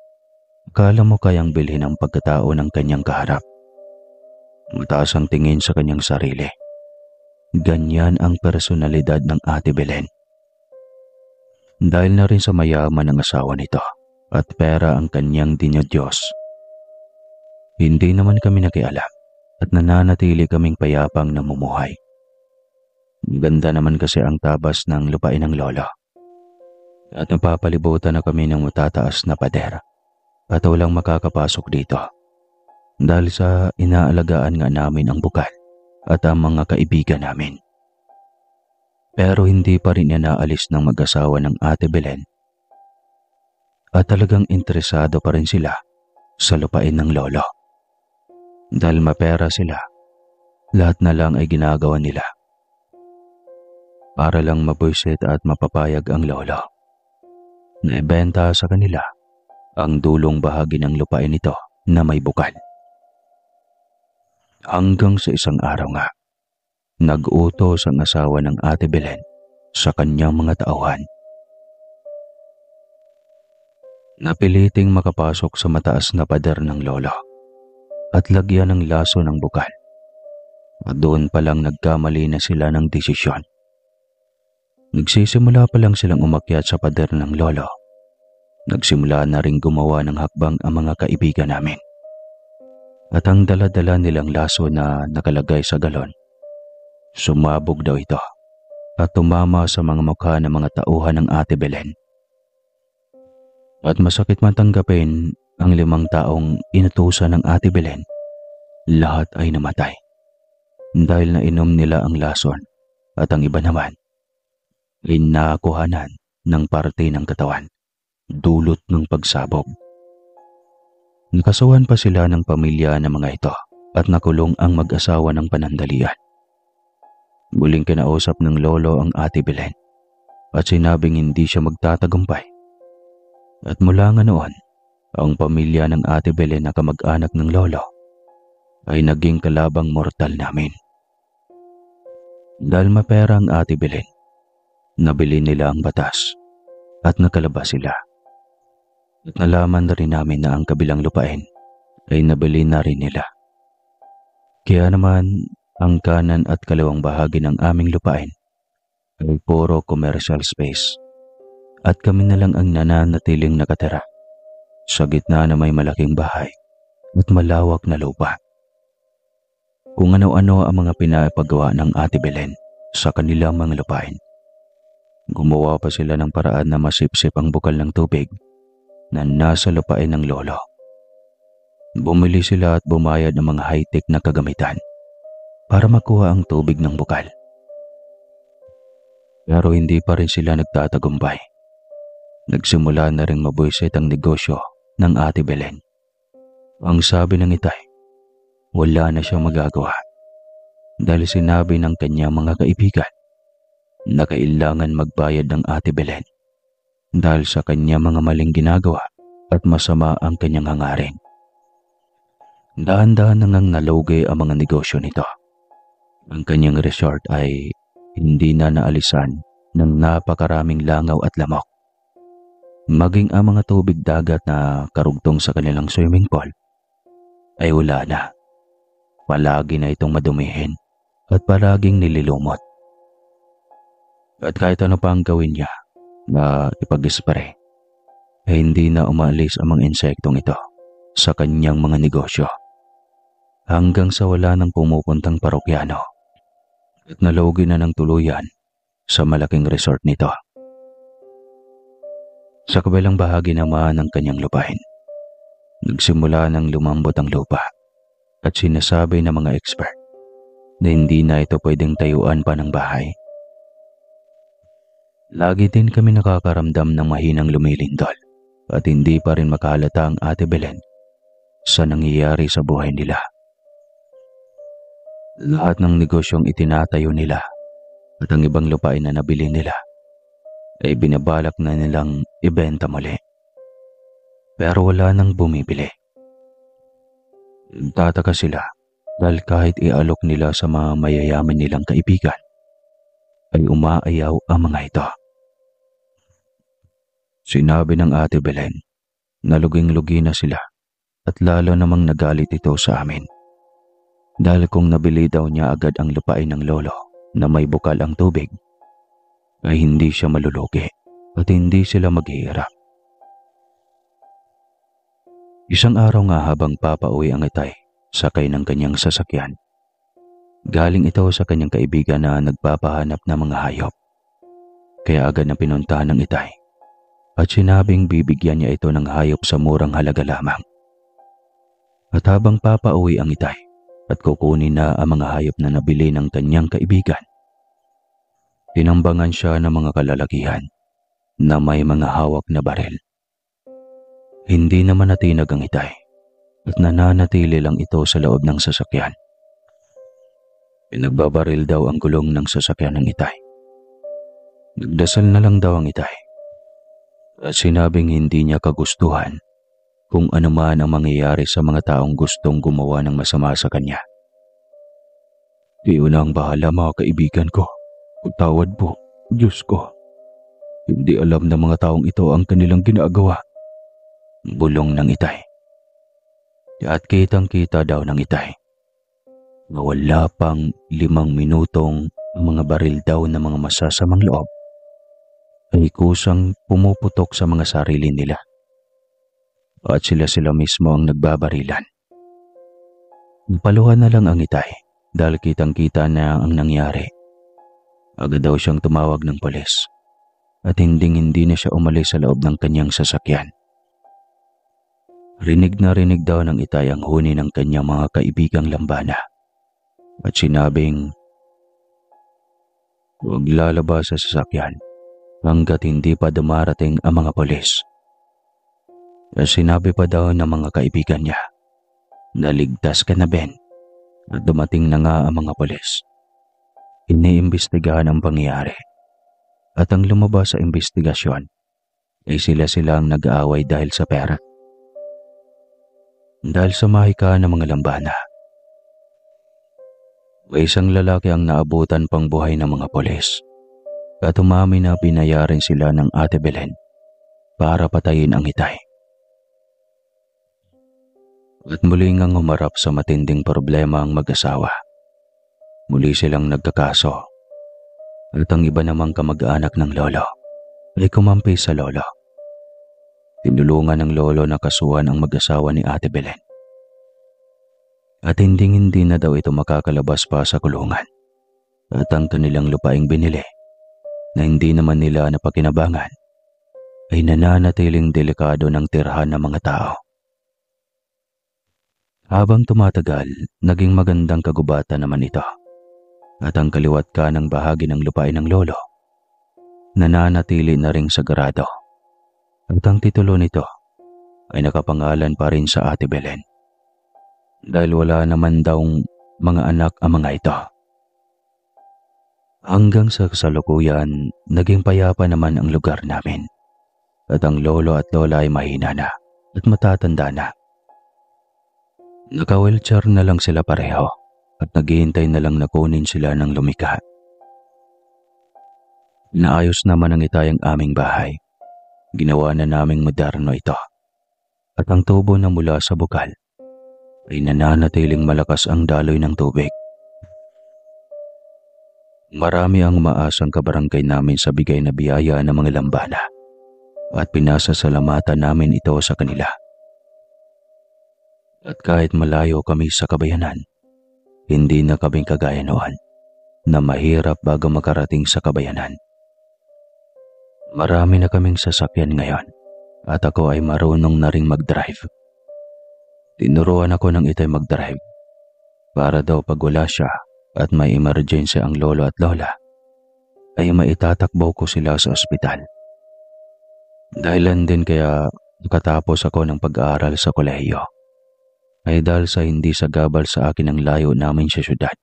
akala mo kayang bilhin ang pagkatao ng kanyang kaharap. Mataas ang tingin sa kanyang sarili. Ganyan ang personalidad ng Ate Belen. Dahil na rin sa mayaman ng asawa nito at pera ang kanyang dinidyos, hindi naman kami nakialam at nananatili kaming payapang namumuhay. Ganda naman kasi ang tabas ng lupain ng lolo. At napapalibutan na kami ng matataas na pader at walang makakapasok dito. Dahil sa inaalagaan nga namin ang bukal at ang mga kaibigan namin. Pero hindi pa rin naalis ng mag-asawa ng Ate Belen. At talagang interesado pa rin sila sa lupain ng lolo. Dahil mapera sila, lahat na lang ay ginagawa nila. Para lang mabuisit at mapapayag ang lolo. Naibenta sa kanila ang dulong bahagi ng lupain nito na may bukal. Hanggang sa isang araw nga, nag-utos ang asawa ng Ate Belen sa kanyang mga tauhan. Napiliting makapasok sa mataas na pader ng lolo at lagyan ng laso ng bukal. At doon pa lang nagkamali na sila ng desisyon. Nagsisimula pa lang silang umakyat sa pader ng lolo. Nagsimula na ring gumawa ng hakbang ang mga kaibigan namin. At ang dala-dala nilang laso na nakalagay sa galon, sumabog daw ito at tumama sa mga mukha ng mga tauhan ng Ate Belen. At masakit man tanggapin ang 5 taong inutusan ng Ate Belen, lahat ay namatay dahil nainom nila ang lason at ang iba naman ay nakuhanan ng parte ng katawan dulot ng pagsabog. Nakasuhan pa sila ng pamilya ng mga ito at nakulong ang mag-asawa ng panandalian. Muling kinausap ng lolo ang Ate Belen at sinabing hindi siya magtatagumpay. At mula nga noon, ang pamilya ng Ate Belen na kamag-anak ng lolo ay naging kalabang mortal namin. Dahil mapera ang Ate Belen, nabili nila ang batas at nakalabas sila. At nalaman na rin namin na ang kabilang lupain ay nabili na rin nila. Kaya naman, ang kanan at kalawang bahagi ng aming lupain ay puro commercial space. At kami na lang ang nananatiling nakatira sa gitna na may malaking bahay at malawak na lupa. Kung ano-ano ang mga pinapagawa ng Ate Belen sa kanilang mga lupain. Gumawa pa sila ng paraan na masipsip ang bukal ng tubig na nasa lupain ng lolo. Bumili sila at bumayad ng mga high-tech na kagamitan para makuha ang tubig ng bukal. Pero hindi pa rin sila nagtatagumpay. Nagsimula na rin mabuisit ang negosyo ng Ate Belen. Ang sabi ng itay, wala na siyang magagawa dahil sinabi ng kanyang mga kaibigan na kailangan magbayad ng Ate Belen dahil sa kanyang mga maling ginagawa at masama ang kanyang hangarin. Dahan-dahan na ngang nalugay ang mga negosyo nito. Ang kanyang resort ay hindi na naalisan ng napakaraming langaw at lamok. Maging ang mga tubig dagat na karugtong sa kanilang swimming pool ay wala na. Palagi na itong madumihin at palaging nililumot. At kahit ano pa ang gawin niya na ipag-spray, ay hindi na umalis ang mga insektong ito sa kanyang mga negosyo. Hanggang sa wala nang pumupuntang parokyano at nalugi na ng tuluyan sa malaking resort nito. Sa kabilang bahagi naman ng kanyang lupain, nagsimula ng lumambot ang lupa at sinasabi ng mga expert na hindi na ito pwedeng tayuan pa ng bahay. Lagi din kami nakakaramdam ng mahinang lumilindol at hindi pa rin makahalata ang Ate Belen sa nangyayari sa buhay nila. Lahat ng negosyong itinatayo nila at ang ibang lupain na nabili nila ay binabalak na nilang ibenta muli. Pero wala nang bumibili. Nagtataka sila dahil kahit ialok nila sa mga mayayaman nilang kaibigan, ay umaayaw ang mga ito. Sinabi ng Ate Belen na luging-lugi na sila at lalo namang nagalit ito sa amin. Dahil kung nabili daw niya agad ang lupain ng lolo na may bukal ang tubig, ay hindi siya malulugi at hindi sila maghihirap. Isang araw nga habang papauwi ang Itay sakay ng kanyang sasakyan, galing ito sa kanyang kaibigan na nagpapahanap ng mga hayop. Kaya agad na pinuntahan ng Itay at sinabing bibigyan niya ito ng hayop sa murang halaga lamang. At habang papauwi ang Itay at kukunin na ang mga hayop na nabili ng kanyang kaibigan, tinambangan siya ng mga kalalakihan na may mga hawak na baril. Hindi naman natinag ang Itay at nananatili lang ito sa loob ng sasakyan. Pinagbabaril daw ang gulong ng sasakyan ng Itay. Nagdasal na lang daw ang Itay at sinabing hindi niya kagustuhan kung ano man ang mangyayari sa mga taong gustong gumawa ng masama sa kanya. Kayo na ang bahala mga kaibigan ko. Patawad po, Diyos ko. Hindi alam ng mga taong ito ang kanilang ginagawa. Bulong ng Itay. At kitang-kita daw ng Itay na wala pang 5 minutong ang mga baril daw ng mga masasamang loob ay kusang pumuputok sa mga sarili nila. At sila mismo ang nagbabarilan. Napaluhan na lang ang Itay dahil kitang-kita na ang nangyari. Agad daw siyang tumawag ng pulis at hindi na siya umalis sa loob ng kanyang sasakyan. Rinig na rinig daw ng Itay ang huni ng kanyang mga kaibigang lambana at sinabing huwag lalabas sa sasakyan hanggat hindi pa dumarating ang mga pulis. At sinabi pa daw ng mga kaibigan niya na ligtas ka na, Ben, at dumating na nga ang mga pulis. Iniimbestigahan ang pangyayari at ang lumabas sa imbestigasyon ay sila-silang nag-aaway dahil sa pera. Dahil sa mahika ng mga lambana, may isang lalaki ang naabutan pang buhay ng mga pulis at umamin na binayarin sila ng Ate Belen para patayin ang Itay. At muli ngang humarap sa matinding problema ang mag-asawa. Muli silang nagkakaso at ang iba namang kamag-anak ng lolo ay kumampi sa lolo. Tinulungan ng lolo na kasuhan ang mag-asawa ni Ate Belen. At hindi na daw ito makakalabas pa sa kulungan at ang kanilang lupaing binili na hindi naman nila napakinabangan ay nananatiling delikado ng tirhan ng mga tao. Habang tumatagal, naging magandang kagubatan naman ito at ang kaliwat kanang bahagi ng lupain ng lolo nananatili na ring sagrado at ang titulo nito ay nakapangalan pa rin sa Ate Belen dahil wala naman daw mga anak ang mga ito. Hanggang sa kasalukuyan, naging payapa naman ang lugar namin at ang lolo at lola ay mahina na at matatanda na. Naka-wheelchair na lang sila pareho at naghihintay na lang na kunin sila ng lumikha. Naayos naman ng Itay ang aming bahay. Ginawa na naming moderno ito. At ang tubo na mula sa bukal ay nananatiling malakas ang daloy ng tubig. Marami ang maasang kabarangay namin sa bigay na biyaya ng mga lambana at pinasasalamatan namin ito sa kanila. At kahit malayo kami sa kabayanan, hindi na kaming kagaya noon na mahirap bago makarating sa kabayanan. Marami na kaming sasakyan ngayon at ako ay marunong na ring mag-drive. Tinuruan ako ng Itay mag-drive para daw pag wala siya at may emergency ang lolo at lola ay maitatakbo ko sila sa ospital. Dahilan din kaya Nakatapos ako ng pag-aaral sa kolehiyo ay dahil sa hindi sagabal sa akin ang layo namin sa syudad.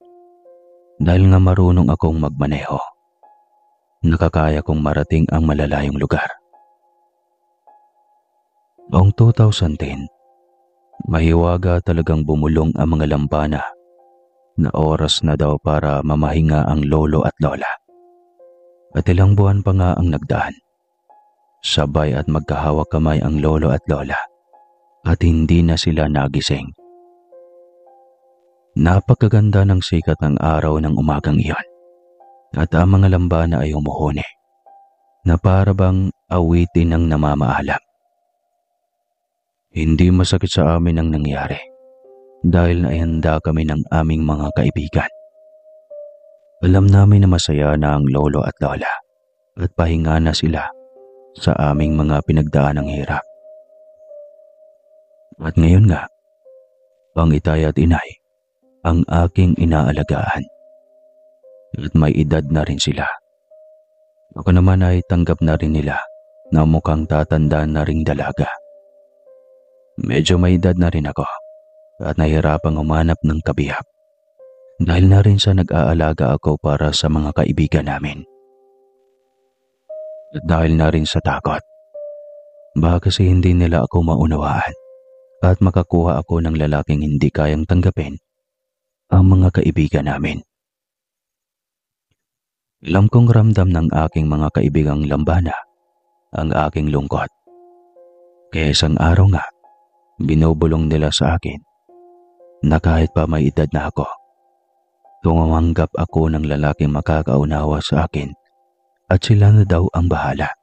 Dahil nga marunong akong magmaneho, nakakaya kong marating ang malalayong lugar. Noong 2010, mahiwaga talagang bumulong ang mga lampana na oras na daw para mamahinga ang lolo at lola. At ilang buwan pa nga ang nagdaan. Sabay at magkahawak kamay ang lolo at lola at hindi na sila nagising. Napakaganda ng sikat ng araw ng umagang iyon at ang mga lambana ay humuhuni na para bang awitin ng namamaalam. Hindi masakit sa amin ang nangyari dahil naihanda kami ng aming mga kaibigan. Alam namin na masaya na ang lolo at lola at pahinga na sila sa aming mga pinagdaanang hirap. At ngayon nga, ang itay at inay ang aking inaalagaan. At may edad na rin sila. Ako naman ay tanggap na rin nila na mukhang tatanda na ring dalaga. Medyo may edad na rin ako at nahihirapang humanap ng kabihap dahil na rin sa nag-aalaga ako para sa mga kaibigan namin. At dahil na rin sa takot, baka kasi hindi nila ako maunawaan at makakuha ako ng lalaking hindi kayang tanggapin ang mga kaibigan namin. Alam kong ramdam ng aking mga kaibigang lambana ang aking lungkot. Kaya isang araw nga, binubulong nila sa akin na kahit pa may edad na ako, tumanggap ako ng lalaking makakaunawa sa akin at sila na daw ang bahala.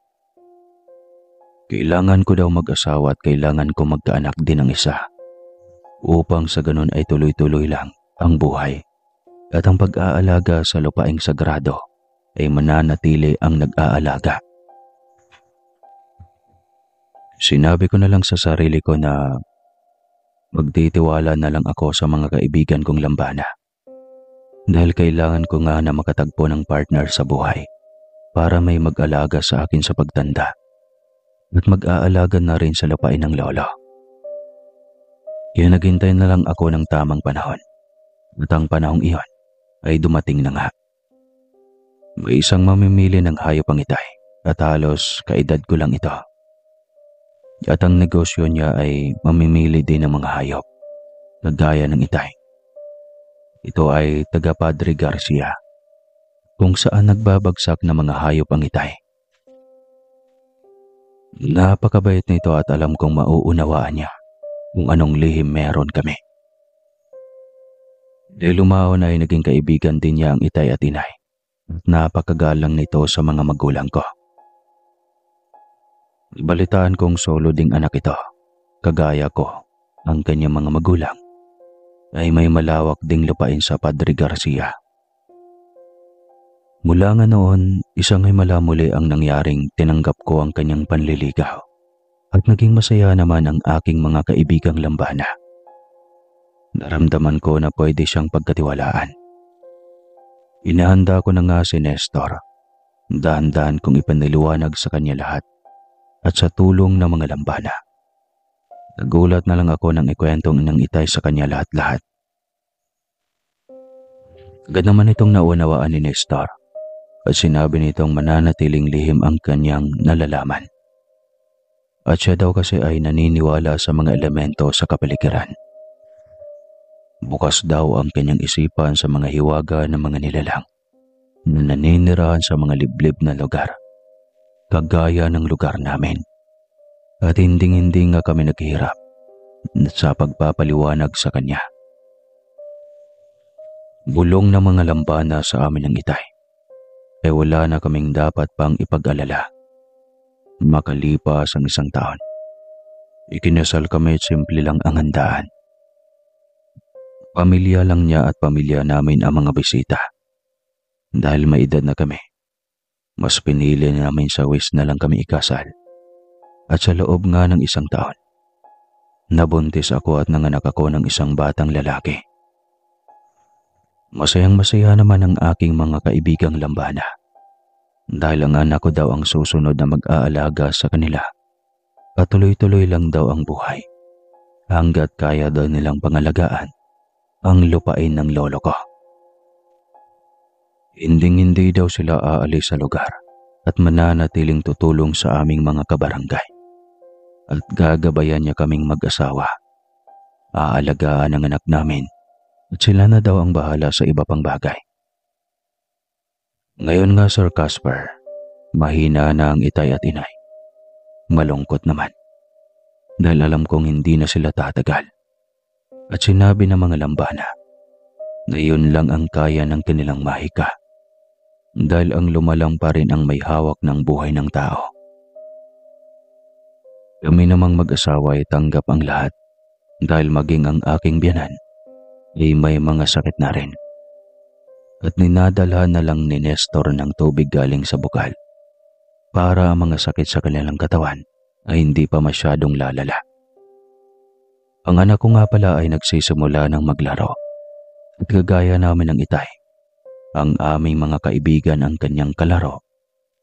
Kailangan ko daw mag-asawa at kailangan ko magkaanak din ng isa upang sa ganun ay tuloy-tuloy lang ang buhay at ang pag-aalaga sa lupaing sagrado ay mananatili ang nag-aalaga. Sinabi ko na lang sa sarili ko na magtitiwala na lang ako sa mga kaibigan kong lambana dahil kailangan ko nga na makatagpo ng partner sa buhay para may mag-alaga sa akin sa pagtanda at mag-aalaga na rin sa lupain ng lolo. Kaya naghintay na lang ako ng tamang panahon at ang panahong iyon ay dumating na nga. May isang mamimili ng hayop ang itay at halos kaedad ko lang ito. At ang negosyo niya ay mamimili din ng mga hayop kagaya ng itay. Ito ay taga Padre Garcia kung saan nagbabagsak na mga hayop ang itay. Napakabait nito at alam kong mauunawaan niya kung anong lihim meron kami. Dahil lumaon ay naging kaibigan din niya ang itay at inay at napakagalang nito sa mga magulang ko. Ibalitaan kong solo ding anak ito, kagaya ko, ang kanyang mga magulang, ay may malawak ding lupain sa Padre Garcia. Mula nga noon, isang himala muli ang nangyaring tinanggap ko ang kanyang panliligaw at naging masaya naman ang aking mga kaibigang lambana. Naramdaman ko na pwede siyang pagkatiwalaan. Inahanda ko na nga si Nestor. Dahan-dahan kong ipaniliwanag sa kanya lahat at sa tulong ng mga lambana. Nagulat na lang ako nang ikwentong ng itay sa kanya lahat-lahat. Agad naman itong naunawaan ni Nestor at sinabi nitong mananatiling lihim ang kanyang nalalaman. At siya daw kasi ay naniniwala sa mga elemento sa kapaligiran. Bukas daw ang kanyang isipan sa mga hiwaga ng mga nilalang na naninirahan sa mga liblib na lugar, kagaya ng lugar namin. At hinding-hindi nga kami naghihirap sa pagpapaliwanag sa kanya. Bulong ng mga lambana sa amin ng itay, ay wala na kaming dapat pang ipag-alala. Makalipas ang isang taon, ikinasal kami at simple lang ang handaan. Pamilya lang niya at pamilya namin ang mga bisita. Dahil may edad na kami, mas pinili namin sa wish na lang kami ikasal. At sa loob nga ng isang taon, nabuntis ako at nanganak ako ng isang batang lalaki. Masayang-masaya naman ang aking mga kaibigang lambana dahil ang anak ko daw ang susunod na mag-aalaga sa kanila at tuloy-tuloy lang daw ang buhay hanggat kaya daw nilang pangalagaan ang lupain ng lolo ko. Hinding-hindi daw sila aalis sa lugar at mananatiling tutulong sa aming mga kabarangay. At gagabayan niya kaming mag-asawa. Aalagaan ang anak namin at sila na daw ang bahala sa iba pang bagay. Ngayon nga, Sir Casper, mahina na ang itay at inay. Malungkot naman dahil alam kong hindi na sila tatagal. At sinabi ng mga lambana na yun lang ang kaya ng kanilang mahika dahil ang lumalang pa rin ang may hawak ng buhay ng tao. Kami namang mag-asawa ay tanggap ang lahat dahil maging ang aking biyanan ay may mga sakit na rin. At ninadalhan na lang ni Nestor ng tubig galing sa bukal para ang mga sakit sa kanilang katawan ay hindi pa masyadong lalala. Ang anak ko nga pala ay nagsisimula ng maglaro at kagaya namin ng itay, ang aming mga kaibigan ang kanyang kalaro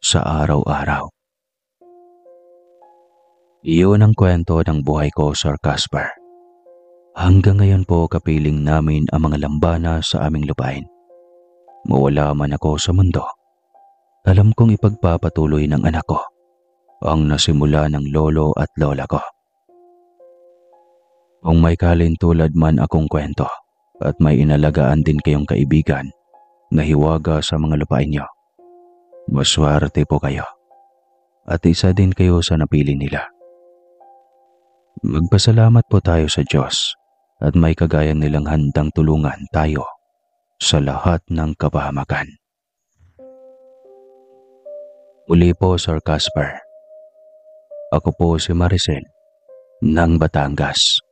sa araw-araw. Iyon ang kwento ng buhay ko, Sir Casper. Hanggang ngayon po kapiling namin ang mga lambana sa aming lupain. Mawala man ako sa mundo, alam kong ipagpapatuloy ng anak ko ang nasimula ng lolo at lola ko. Kung may kalintulad man akong kwento at may inalagaan din kayong kaibigan na hiwaga sa mga lupain nyo, maswerte po kayo at isa din kayo sa napili nila. Magpasalamat po tayo sa Diyos at may kagayang nilang handang tulungan tayo sa lahat ng kapahamakan. Muli po, Sir Casper. Ako po si Maricel ng Batangas.